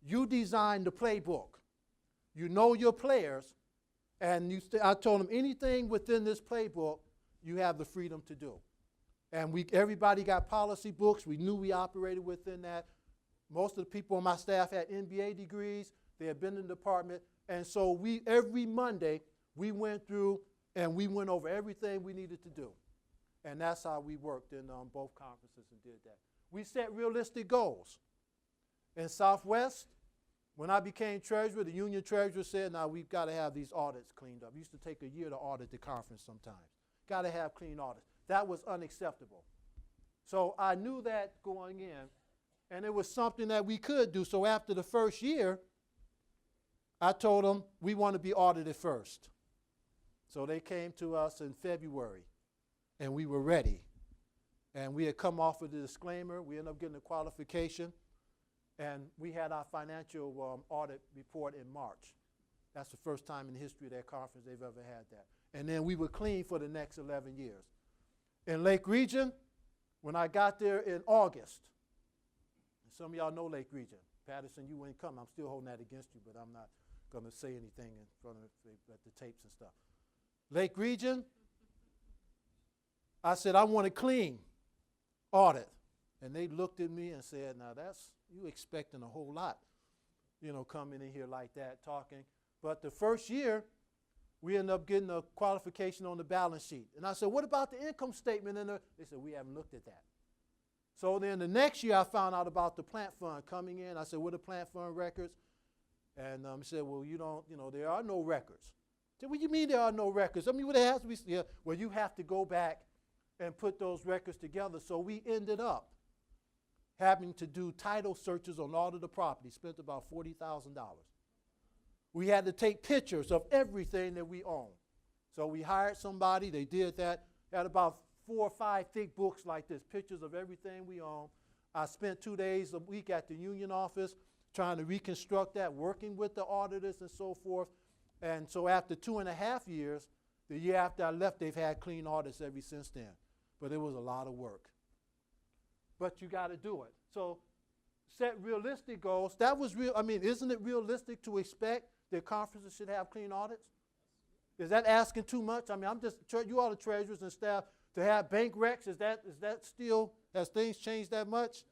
You designed the playbook. You know your players, and I told them anything within this playbook, you have the freedom to do. And everybody got policy books. We knew we operated within that. Most of the people on my staff had MBA degrees. They had been in the department. And so every Monday, we went through and we went over everything we needed to do. And that's how we worked in both conferences and did that. We set realistic goals. In Southwest, when I became treasurer, the union treasurer said, now we've got to have these audits cleaned up. It used to take a year to audit the conference sometimes. Got to have clean audits. That was unacceptable. So I knew that going in, and it was something that we could do. So after the first year, I told them we want to be audited first. So they came to us in February, and we were ready. And we had come off of the disclaimer. We ended up getting a qualification. And we had our financial audit report in March. That's the first time in the history of that conference they've ever had that. And then we were clean for the next 11 years. In Lake Region, when I got there in August, and some of y'all know Lake Region. Patterson, you wouldn't come. I'm still holding that against you, but I'm not going to say anything in front of the tapes and stuff. Lake Region, I said, I want a clean audit. And they looked at me and said, now that's, you expecting a whole lot, coming in here like that, talking. But the first year, we ended up getting a qualification on the balance sheet. And I said, what about the income statement? They said, we haven't looked at that. So then the next year, I found out about the plant fund coming in. I said, what are plant fund records? And he said, well, there are no records. I said, what do you mean there are no records? I mean, what has to be, yeah, well, you have to go back and put those records together. So we ended up having to do title searches on all of the property, spent about $40,000. We had to take pictures of everything that we own. So we hired somebody, they did that, had about 4 or 5 thick books like this, pictures of everything we own. I spent 2 days a week at the union office trying to reconstruct that, working with the auditors and so forth. And so after 2.5 years, the year after I left, they've had clean audits ever since then. But it was a lot of work. But you got to do it. So set realistic goals. That was real. I mean, isn't it realistic to expect that conferences should have clean audits? Is that asking too much? I mean, you all the treasurers and staff, to have bank recs, is that still, has things changed that much?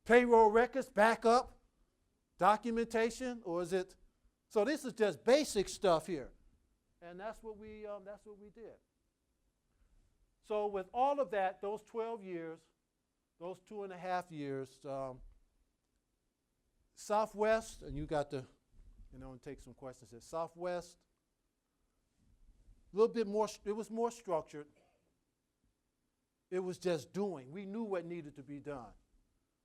Payroll records, backup, documentation, or is it? So this is just basic stuff here. And that's what we did. So with all of that, those 12 years, those 2.5 years, Southwest, and you got to, and take some questions here. Southwest, a little bit more, it was more structured. It was just doing. We knew what needed to be done.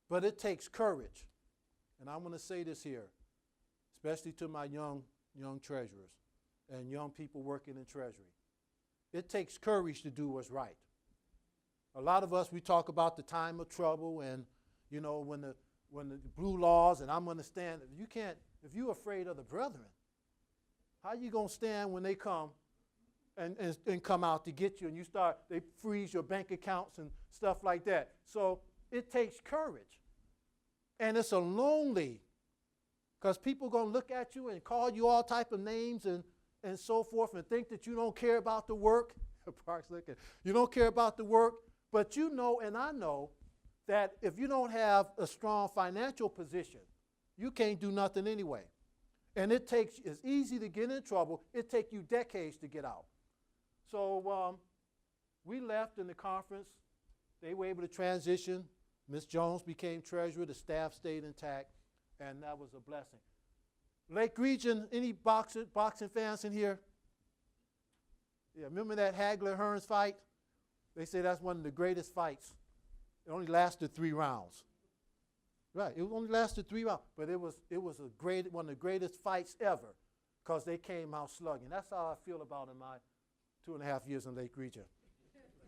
But it takes courage. And I'm going to say this here, especially to my young treasurers and young people working in Treasury. It takes courage to do what's right. A lot of us, we talk about the time of trouble and, when the blue laws, and I'm going to stand. If you're afraid of the brethren, how are you going to stand when they come and come out to get you and they freeze your bank accounts and stuff like that. So it takes courage. And it's a lonely, because people are going to look at you and call you all type of names and so forth and think that you don't care about the work. Parks looking. You don't care about the work, but you know, and I know, that if you don't have a strong financial position, you can't do nothing anyway. And it's easy to get in trouble. It takes you decades to get out. So we left in the conference. They were able to transition. Ms. Jones became treasurer. The staff stayed intact, and that was a blessing. Lake Region, any boxing fans in here? Yeah, remember that Hagler-Hearns fight? They say that's one of the greatest fights. It only lasted 3 rounds. Right, it only lasted 3 rounds, but it was one of the greatest fights ever because they came out slugging. That's how I feel about in my 2.5 years in Lake Region.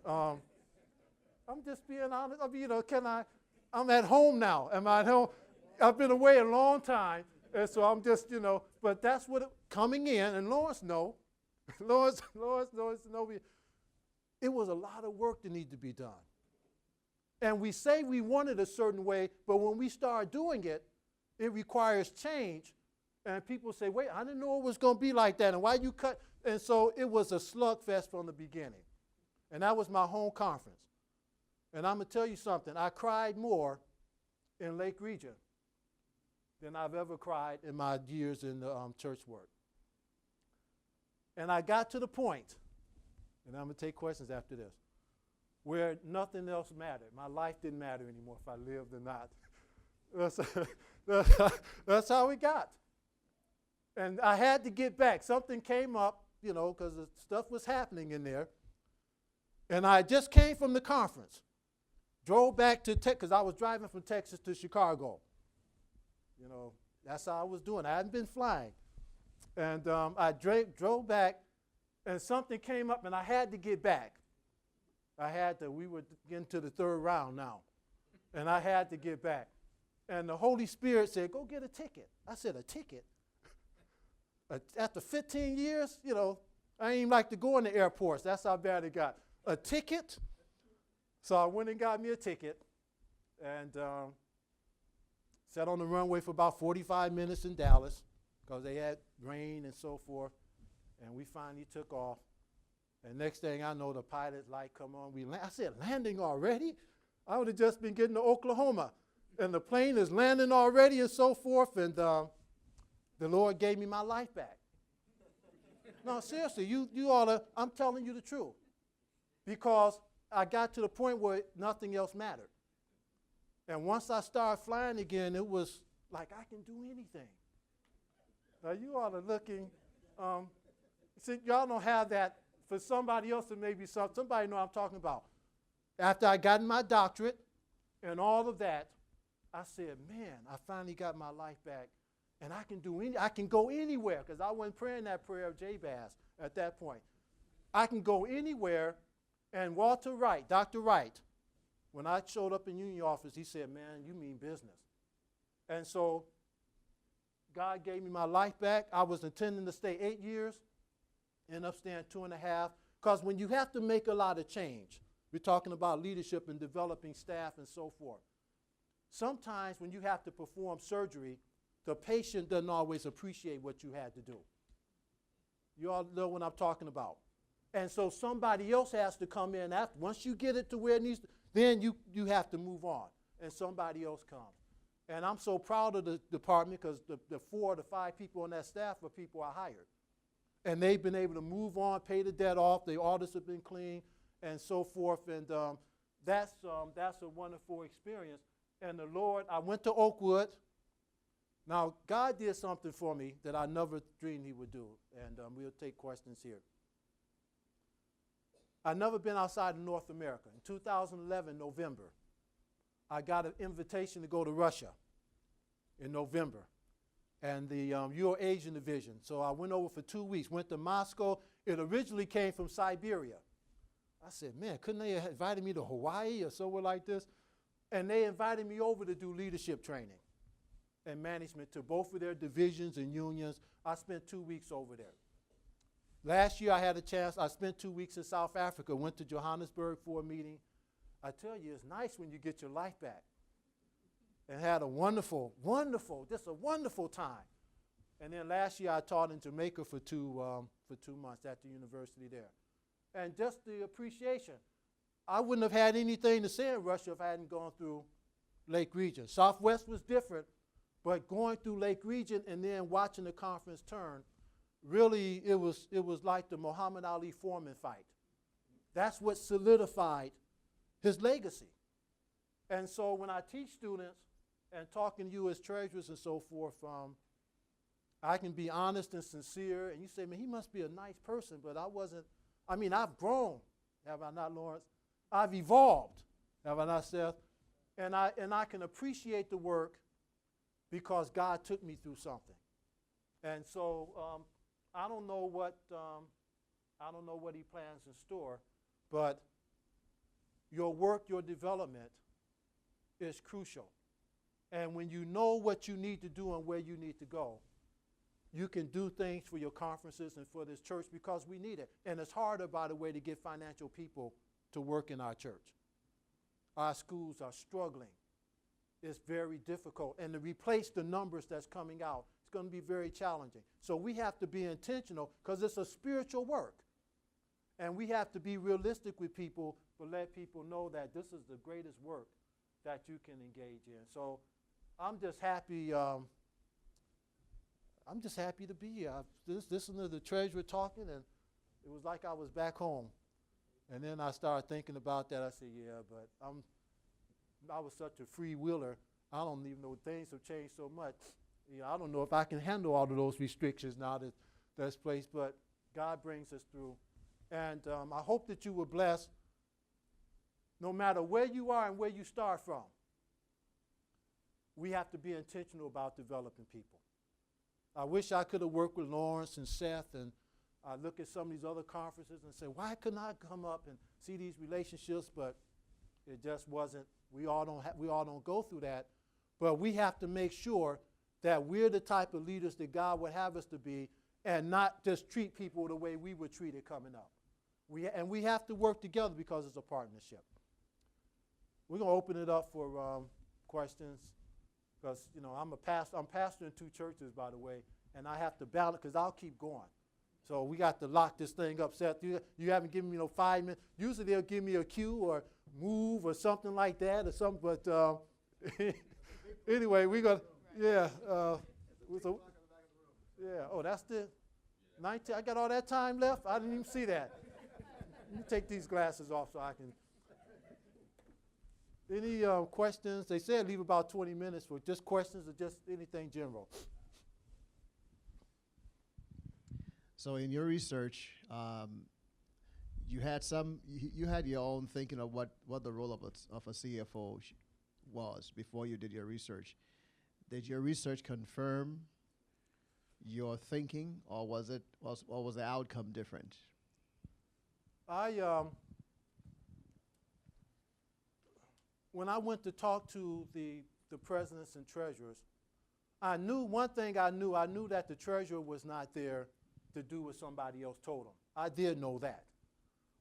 I'm just being honest. I mean, I'm at home now. Am I at home? I've been away a long time, and so I'm just, but that's what coming in, and Lawrence know. Lawrence know. It was a lot of work that needed to be done. And we say we want it a certain way, but when we start doing it, it requires change. And people say, wait, I didn't know it was going to be like that. And why you cut? And so it was a slugfest from the beginning. And that was my home conference. And I'm going to tell you something. I cried more in Lake Region than I've ever cried in my years in the church work. And I got to the point, and I'm going to take questions after this, where nothing else mattered. My life didn't matter anymore if I lived or not. That's how we got. And I had to get back. Something came up, because the stuff was happening in there. And I just came from the conference. Drove back to Texas, because I was driving from Texas to Chicago. That's how I was doing. I hadn't been flying. And I drove back, and something came up, and I had to get back. we were getting to the third round now, and I had to get back. And the Holy Spirit said, go get a ticket. I said, a ticket? After 15 years, I ain't even like to go in the airports. That's how bad it got. A ticket? So I went and got me a ticket and sat on the runway for about 45 minutes in Dallas because they had rain and so forth. And we finally took off. And next thing I know, the pilot light come on. I said, landing already? I would have just been getting to Oklahoma. And the plane is landing already and so forth. And the Lord gave me my life back. No, seriously, you ought to, I'm telling you the truth. Because I got to the point where nothing else mattered. And once I started flying again, it was like I can do anything. Now, you ought to looking, see, y'all don't have that. For somebody else, it may be somebody know what I'm talking about. After I got my doctorate and all of that, I said, man, I finally got my life back, and I can go anywhere, because I wasn't praying that prayer of Jabez at that point. I can go anywhere, and Walter Wright, Dr. Wright, when I showed up in union office, he said, man, you mean business. And so God gave me my life back. I was intending to stay 8 years. End up staying 2.5, because when you have to make a lot of change, we're talking about leadership and developing staff and so forth. Sometimes when you have to perform surgery, the patient doesn't always appreciate what you had to do. You all know what I'm talking about. And so somebody else has to come in after. Once you get it to where it needs to, then you have to move on, and somebody else comes. And I'm so proud of the department, because the 4 to 5 people on that staff are people I hired. And they've been able to move on, pay the debt off. The audits have been clean and so forth. And that's a wonderful experience. And the Lord, I went to Oakwood. Now, God did something for me that I never dreamed he would do. And we'll take questions here. I've never been outside of North America. In 2011, November, I got an invitation to go to Russia in November. And the Euro-Asian division. So I went over for 2 weeks, went to Moscow. It originally came from Siberia. I said, man, couldn't they have invited me to Hawaii or somewhere like this? And they invited me over to do leadership training and management to both of their divisions and unions. I spent 2 weeks over there. Last year I had a chance. I spent 2 weeks in South Africa, went to Johannesburg for a meeting. I tell you, it's nice when you get your life back. And had a wonderful time. And then last year I taught in Jamaica for 2 months at the university there. And just the appreciation. I wouldn't have had anything to say in Russia if I hadn't gone through Lake Region. Southwest was different, but going through Lake Region and then watching the conference turn, really it was like the Muhammad Ali Foreman fight. That's what solidified his legacy. And so when I teach students, and talking to you as treasurers and so forth, I can be honest and sincere. And you say, man, he must be a nice person, but I wasn't. I mean, I've grown, have I not, Lawrence? I've evolved, have I not, Seth? And I can appreciate the work because God took me through something. And so I don't know what he plans in store, but your work, your development is crucial. And when you know what you need to do and where you need to go, you can do things for your conferences and for this church because we need it. And it's harder, by the way, to get financial people to work in our church. Our schools are struggling. It's very difficult. And to replace the numbers that's coming out, it's going to be very challenging. So we have to be intentional because it's a spiritual work. And we have to be realistic with people, but let people know that this is the greatest work that you can engage in. So I'm just happy. I'm just happy to be here. Listening to the treasurer talking, and it was like I was back home. And then I started thinking about that. I said, yeah, but I was such a free-wheeler. I don't even know things have changed so much. I don't know if I can handle all of those restrictions now that's placed, but God brings us through. And I hope that you were blessed no matter where you are and where you start from. We have to be intentional about developing people. I wish I could have worked with Lawrence and Seth and I look at some of these other conferences and say, why couldn't I come up and see these relationships? But it just wasn't. We all don't go through that. But we have to make sure that we're the type of leaders that God would have us to be, and not just treat people the way we were treated coming up. We have to work together because it's a partnership. We're going to open it up for questions, because I'm pastor in 2 churches, by the way, and I have to balance, because I'll keep going. So we got to lock this thing up. Seth, you haven't given me 5 minutes. Usually they'll give me a cue or move or something like that or something. But anyway, we're going to, yeah. Yeah, oh, that's the 19. I got all that time left? I didn't even see that. Let me take these glasses off so I can. Any questions? They said leave about 20 minutes for just questions or just anything general. So in your research, you had your own thinking of what the role of a CFO was before you did your research. Did your research confirm your thinking, or was the outcome different? When I went to talk to the presidents and treasurers, I knew one thing. I knew that the treasurer was not there to do what somebody else told him. I did know that.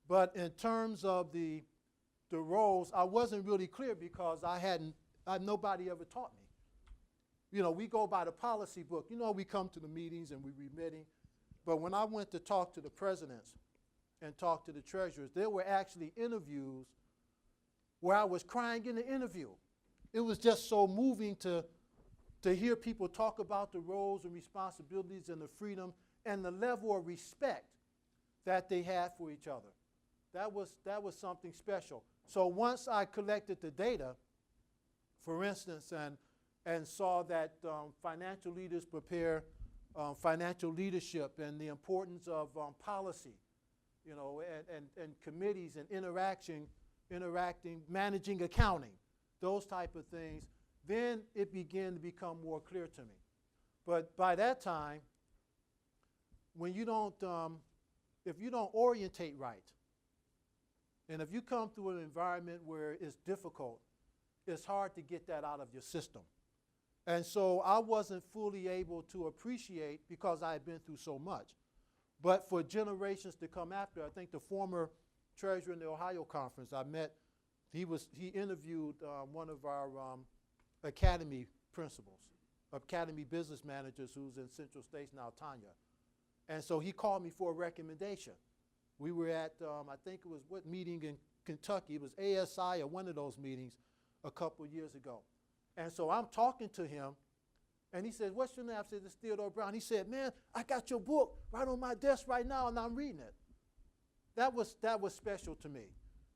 But in terms of the roles, I wasn't really clear because nobody ever taught me. We go by the policy book. We come to the meetings and we remitting. But when I went to talk to the presidents and talk to the treasurers, there were actually interviews where I was crying in the interview. It was just so moving to hear people talk about the roles and responsibilities and the freedom and the level of respect that they had for each other. That was something special. So once I collected the data, for instance, and saw that financial leaders prepare financial leadership and the importance of policy, and committees and interacting, managing accounting, those type of things, then it began to become more clear to me. But by that time, when you don't, if you don't orientate right, and if you come through an environment where it's difficult, it's hard to get that out of your system. And so I wasn't fully able to appreciate, because I had been through so much. But for generations to come after, I think the former treasurer in the Ohio conference I met, he interviewed one of our academy principals, academy business managers who's in Central States now, Tanya. And so he called me for a recommendation. We were at, I think it was what meeting in Kentucky? It was ASI or one of those meetings a couple of years ago. And so I'm talking to him, and he said, what's your name? I said, it's Theodore Brown. He said, man, I got your book right on my desk right now, and I'm reading it. That was special to me,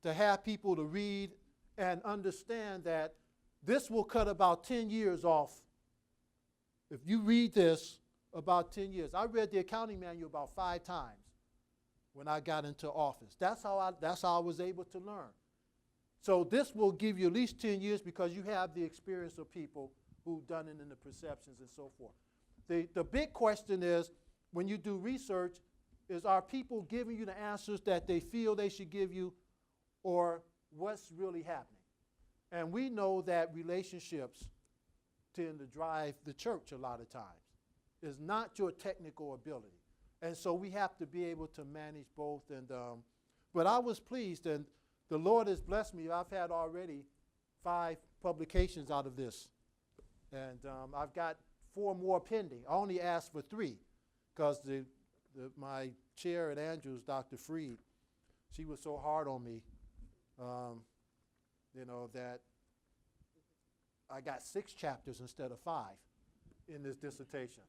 to have people to read and understand that this will cut about 10 years off. If you read this, about 10 years. I read the accounting manual about 5 times when I got into office. That's how I was able to learn. So this will give you at least 10 years because you have the experience of people who've done it in the perceptions and so forth. The big question is, when you do research, are people giving you the answers that they feel they should give you, or what's really happening? And we know that relationships tend to drive the church a lot of times. It's not your technical ability. And so we have to be able to manage both. But I was pleased, and the Lord has blessed me. I've had already 5 publications out of this. And I've got 4 more pending. I only asked for 3 because my chair at Andrews, Dr. Freed, she was so hard on me, that I got 6 chapters instead of 5 in this dissertation.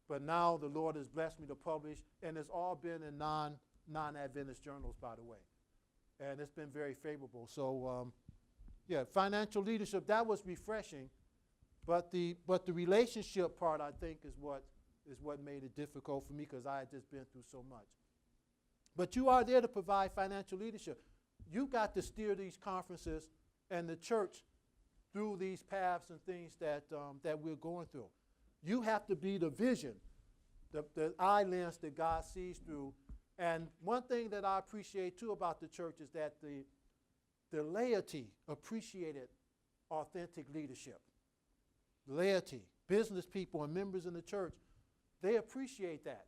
But now the Lord has blessed me to publish, and it's all been in non-Adventist journals, by the way. And it's been very favorable. So, financial leadership, that was refreshing. But the relationship part, I think, is what made it difficult for me, because I had just been through so much. But you are there to provide financial leadership. You got to steer these conferences and the church through these paths and things that we're going through. You have to be the vision the eye lens that God sees through. And one thing that I appreciate too about the church is that the laity appreciated authentic leadership. The laity, business people and members in the church, they appreciate that.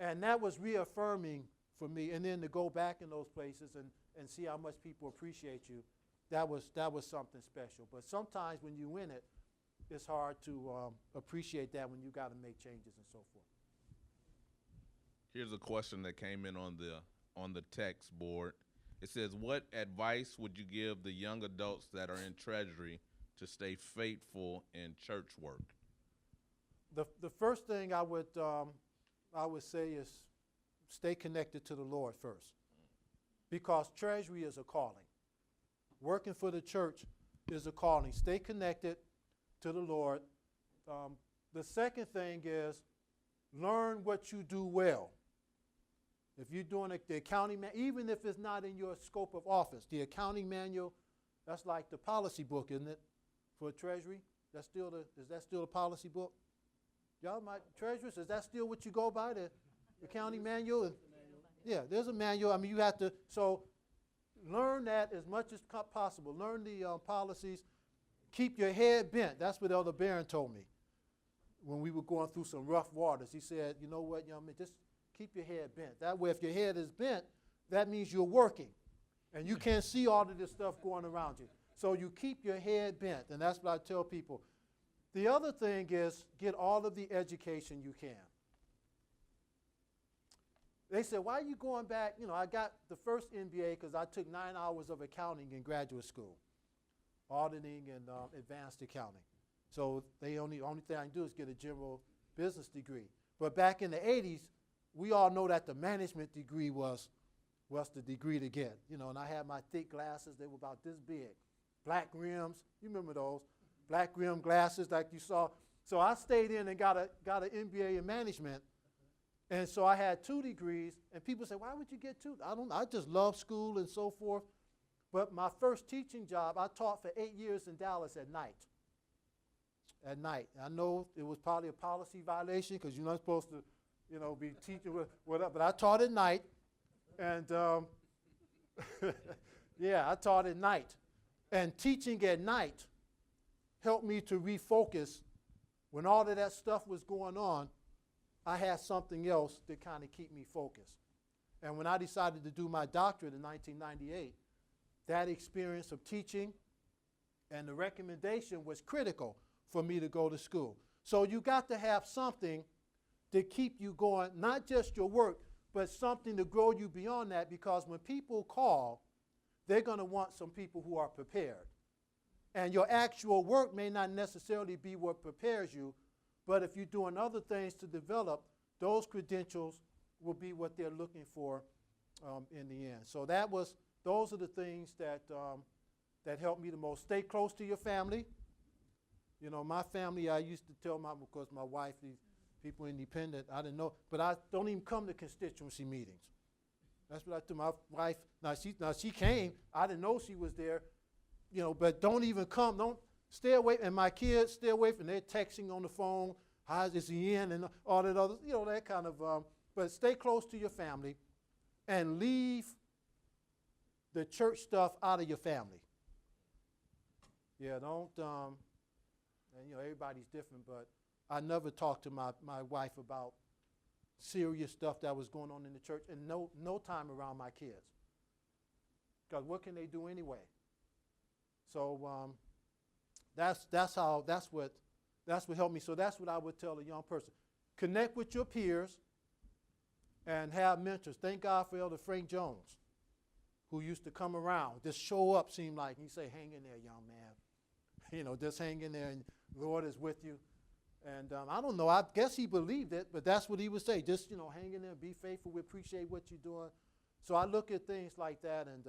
And that was reaffirming for me. And then to go back in those places and see how much people appreciate you, that was something special. But sometimes when you win it, it's hard to appreciate that when you got to make changes and so forth. Here's a question that came in on the text board. It says, what advice would you give the young adults that are in Treasury to stay faithful in church work? The first thing I would say is stay connected to the Lord first, because Treasury is a calling. Working for the church is a calling. Stay connected to the Lord. The second thing is learn what you do well. If you're doing the accounting, even if it's not in your scope of office, the accounting manual, that's like the policy book, isn't it, for Treasury? Is that still the policy book? Y'all, my treasurers, is that still what you go by, the accounting manual? Yeah, there's a manual. I mean, you have to, so learn that as much as possible. Learn the policies. Keep your head bent. That's what Elder Barron told me when we were going through some rough waters. He said, you know what, young man, just keep your head bent. That way, if your head is bent, that means you're working. And you can't see all of this stuff going around you. So you keep your head bent, and that's what I tell people. The other thing is get all of the education you can. They said, why are you going back? You know, I got the first MBA because I took 9 hours of accounting in graduate school, auditing and advanced accounting. So the only thing I can do is get a general business degree. But back in the 80s, we all know that the management degree was the degree to get. You know, and I had my thick glasses. They were about this big. Black rims. You remember those? Black rim glasses like you saw. So I stayed in and got an MBA in management. And so I had 2 degrees. And people say, why would you get 2? I just love school and so forth. But my first teaching job, I taught for 8 years in Dallas at night. At night. I know it was probably a policy violation because you're not supposed to, you know, be teaching whatever. But I taught at night. And yeah, I taught at night. And teaching at night helped me to refocus. When all of that stuff was going on, I had something else to kind of keep me focused. And when I decided to do my doctorate in 1998, that experience of teaching and the recommendation was critical for me to go to school. So you got to have something to keep you going, not just your work, but something to grow you beyond that, because when people call, they're going to want some people who are prepared. And your actual work may not necessarily be what prepares you, but if you're doing other things to develop, those credentials will be what they're looking for in the end. So those are the things that helped me the most. Stay close to your family. You know, my family, I used to tell because my wife, these people independent, I didn't know, but I don't even come to constituency meetings. That's what I told my wife. Now she came. I didn't know she was there, you know, but don't even come. Don't stay away. And my kids stay away from, they're texting on the phone. How is he in? And all that other, you know, that kind of, but stay close to your family and leave the church stuff out of your family. Yeah, don't, and you know, everybody's different, but I never talked to my wife about serious stuff that was going on in the church, and no time around my kids. Because what can they do anyway? So that's what helped me. So that's what I would tell a young person. Connect with your peers and have mentors. Thank God for Elder Frank Jones, who used to come around, just show up, seemed like, and he'd say, hang in there, young man. You know, just hang in there, and the Lord is with you. And I don't know, I guess he believed it, but that's what he would say. Just, you know, hang in there, be faithful, we appreciate what you're doing. So I look at things like that, and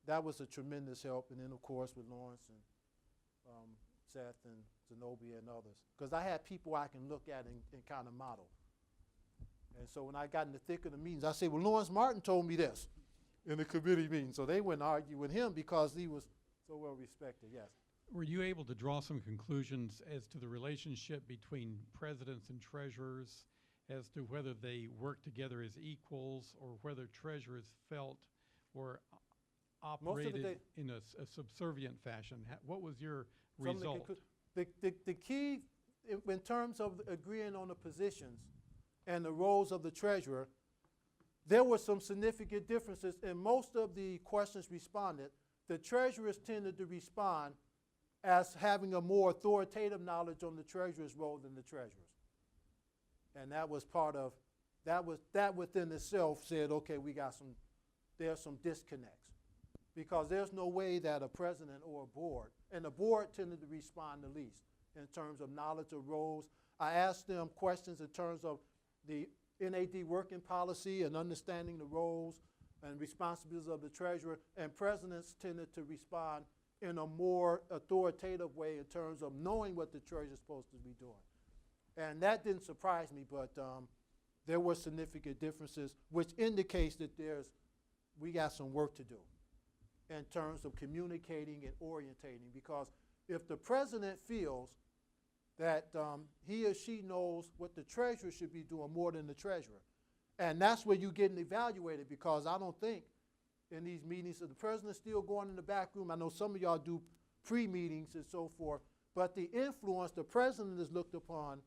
that was a tremendous help. And then, of course, with Lawrence and Seth and Zenobia and others. Because I had people I can look at and kind of model. And so when I got in the thick of the meetings, I say, well, Lawrence Martin told me this in the committee meeting. So they wouldn't argue with him because he was so well respected, yes. Were you able to draw some conclusions as to the relationship between presidents and treasurers as to whether they worked together as equals or whether treasurers felt or Most of the operated day- in a subservient fashion. What was your Some of the result? The key in terms of agreeing on the positions and the roles of the treasurer, there were some significant differences. In most of the questions responded, the treasurers tended to respond as having a more authoritative knowledge on the treasurer's role than the treasurers. And that was part of, that within itself said, okay, there's some disconnects. Because there's no way that a president or a board, and the board tended to respond the least in terms of knowledge of roles. I asked them questions in terms of the NAD working policy and understanding the roles and responsibilities of the treasurer, and presidents tended to respond in a more authoritative way in terms of knowing what the treasurer is supposed to be doing. And that didn't surprise me, but there were significant differences, which indicates that we got some work to do in terms of communicating and orientating, because if the president feels that he or she knows what the treasurer should be doing more than the treasurer, and that's where you're getting evaluated, because I don't think in these meetings, the president's still going in the back room. I know some of y'all do pre-meetings and so forth, but the influence, the president is looked upon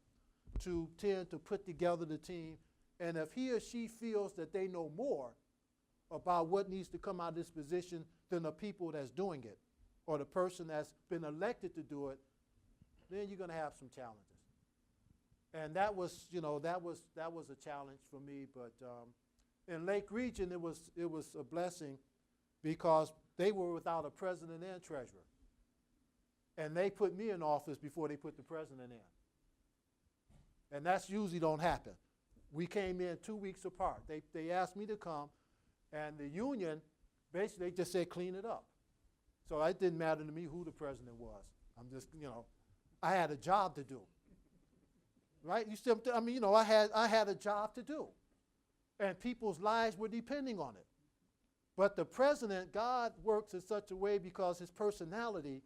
to tend to put together the team, and if he or she feels that they know more about what needs to come out of this position than the people that's doing it, or the person that's been elected to do it, then you're going to have some challenges. And that was, that was a challenge for me. But in Lake Region, it was a blessing because they were without a president and treasurer, and they put me in office before they put the president in. And that's usually don't happen. We came in 2 weeks apart. They asked me to come, and the union basically just said clean it up. So it didn't matter to me who the president was. I'm just, I had a job to do. Right? You still, I had a job to do. And people's lives were depending on it. But the president, God works in such a way because his personality,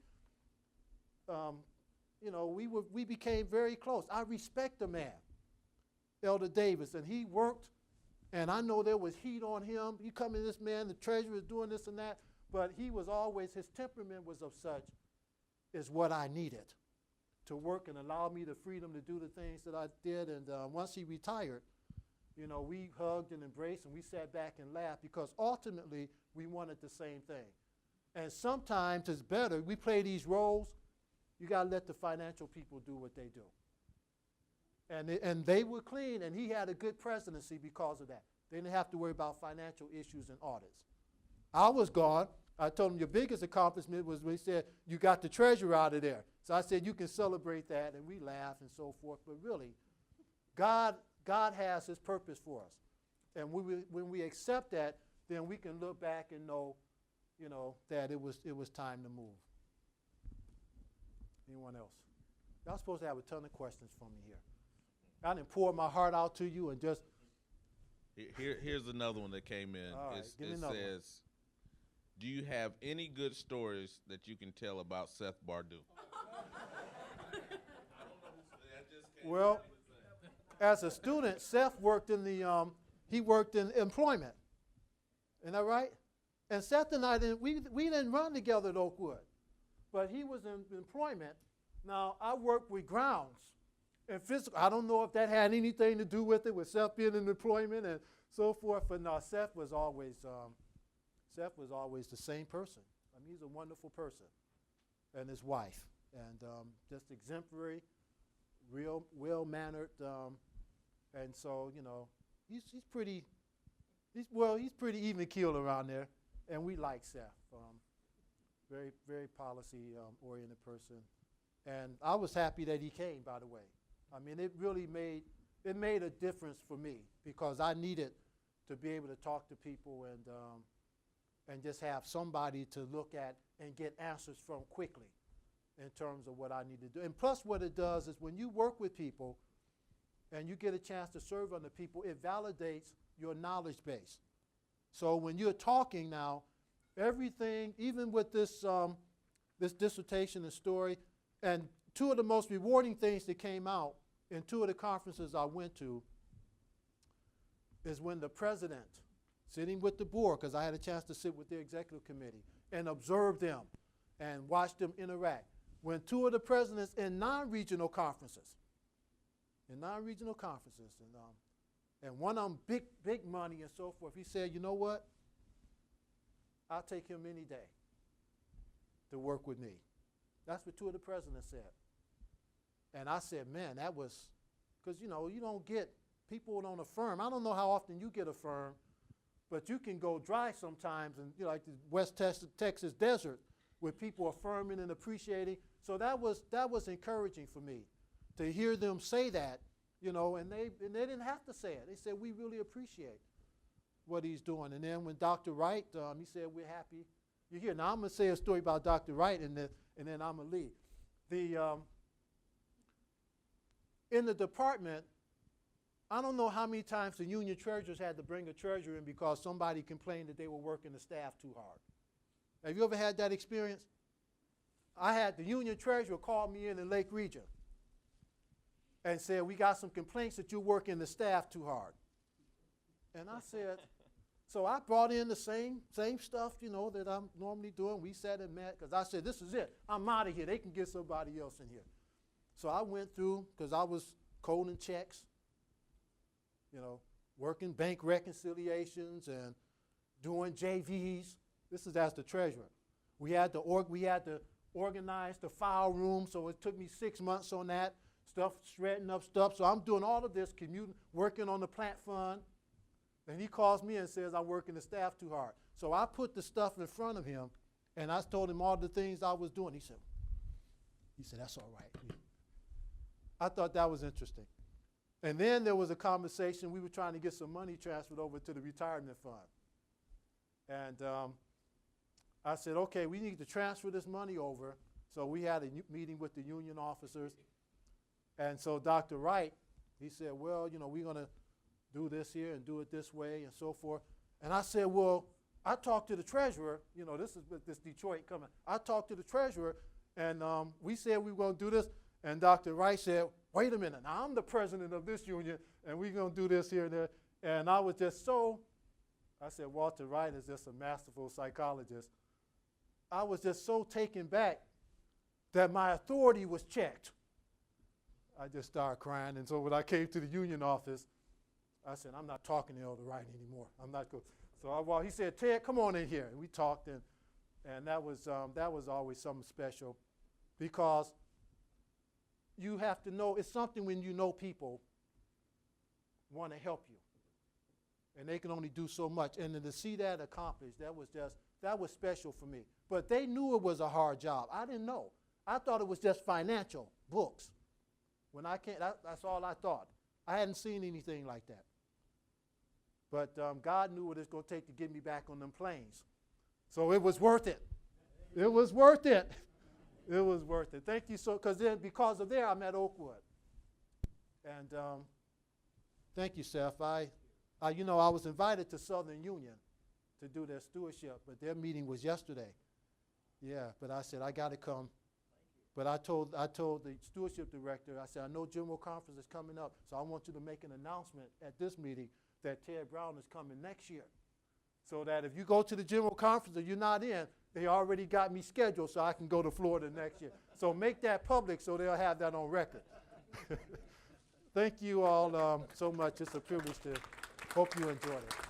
we became very close. I respect the man, Elder Davis, and he worked, and I know there was heat on him. You come in, this man, the treasurer is doing this and that, but he was always, his temperament was of such is what I needed to work and allow me the freedom to do the things that I did. And once he retired, we hugged and embraced, and we sat back and laughed because ultimately we wanted the same thing. And sometimes it's better. We play these roles. You got to let the financial people do what they do. And they were clean, and he had a good presidency because of that. They didn't have to worry about financial issues and audits. I was gone. I told him your biggest accomplishment was when he said, you got the treasurer out of there. So I said, you can celebrate that, and we laughed and so forth. But really, God has his purpose for us. And when we accept that, then we can look back and know, that it was time to move. Anyone else? Y'all supposed to have a ton of questions for me here. I didn't pour my heart out to you and just. Here's another one that came in. All right, give me it another one. says, do you have any good stories that you can tell about Seth Bardu? Well, as a student, Seth worked in he worked in employment. Isn't that right? And Seth and I we didn't run together at Oakwood, but he was in employment. Now, I worked with grounds and physical. I don't know if that had anything to do with it, with Seth being in employment and so forth, but no, Seth was always the same person. I mean, he's a wonderful person, and his wife, and just exemplary, real well-mannered, and so he's pretty even-keeled around there, and we like Seth. Very, very policy-oriented person, and I was happy that he came. By the way, I mean, it really made a difference for me because I needed to be able to talk to people and just have somebody to look at and get answers from quickly in terms of what I need to do. And plus what it does is when you work with people and you get a chance to serve under people, it validates your knowledge base. So when you're talking now, everything, even with this dissertation and story, and two of the most rewarding things that came out in two of the conferences I went to is when the president, sitting with the board, because I had a chance to sit with the executive committee and observe them and watch them interact. When two of the presidents in non-regional conferences, and one of them big money and so forth, he said, you know what? I'll take him any day to work with me. That's what two of the presidents said. And I said, man, that was, because, you know, you don't get people on a firm. I don't know how often you get a firm, but you can go dry sometimes, and, you know, like the West Texas desert, where people are affirming and appreciating. So that was encouraging for me to hear them say that, you know, and they didn't have to say it. They said, we really appreciate what he's doing. And then when Dr. Wright, he said, we're happy you're here. Now I'm going to say a story about Dr. Wright, and then I'm going to leave. In the department, I don't know how many times the union treasurers had to bring a treasurer in because somebody complained that they were working the staff too hard. Have you ever had that experience? I had the union treasurer call me in Lake Region and said, we got some complaints that you're working the staff too hard. And I said, so I brought in the same stuff, you know, that I'm normally doing. We sat and met, because I said, this is it. I'm out of here. They can get somebody else in here. So I went through, because I was coding checks, you know, working bank reconciliations and doing JVs. This is as the treasurer. We had to organize the file room, so it took me 6 months on that, shredding up stuff. So I'm doing all of this, commuting, working on the plant fund. And he calls me and says, I'm working the staff too hard. So I put the stuff in front of him, and I told him all the things I was doing. He said, that's all right. I thought that was interesting. And then there was a conversation. We were trying to get some money transferred over to the retirement fund. And I said, okay, we need to transfer this money over. So we had a meeting with the union officers. And so Dr. Wright, he said, well, you know, we're going to do this here and do it this way and so forth. And I said, well, I talked to the treasurer. You know, this Detroit coming. I talked to the treasurer, and we said we were going to do this. And Dr. Wright said, wait a minute, now I'm the president of this union, and we're going to do this here and there. And I was just I said, Walter Wright is just a masterful psychologist. I was just so taken back that my authority was checked. I just started crying. And so when I came to the union office, I said, I'm not talking to Elder Wright anymore. I'm not going. So he said, Ted, come on in here. And we talked, and that was always something special, because you have to know, it's something when you know people want to help you, and they can only do so much. And then to see that accomplished, that was special for me. But they knew it was a hard job. I didn't know. I thought it was just financial, books. When I came, that's all I thought. I hadn't seen anything like that. But God knew what it's going to take to get me back on them planes. So it was worth it. It was worth it. It was worth it. Thank you because of there, I'm at Oakwood. And thank you, Seth. I was invited to Southern Union to do their stewardship, but their meeting was yesterday. Yeah, but I said, I got to come. But I told the stewardship director, I said, I know General Conference is coming up, so I want you to make an announcement at this meeting that Ted Brown is coming next year. So that if you go to the General Conference and you're not in, they already got me scheduled so I can go to Florida next year. So make that public so they'll have that on record. Thank you all so much. It's a privilege to hope you enjoyed it.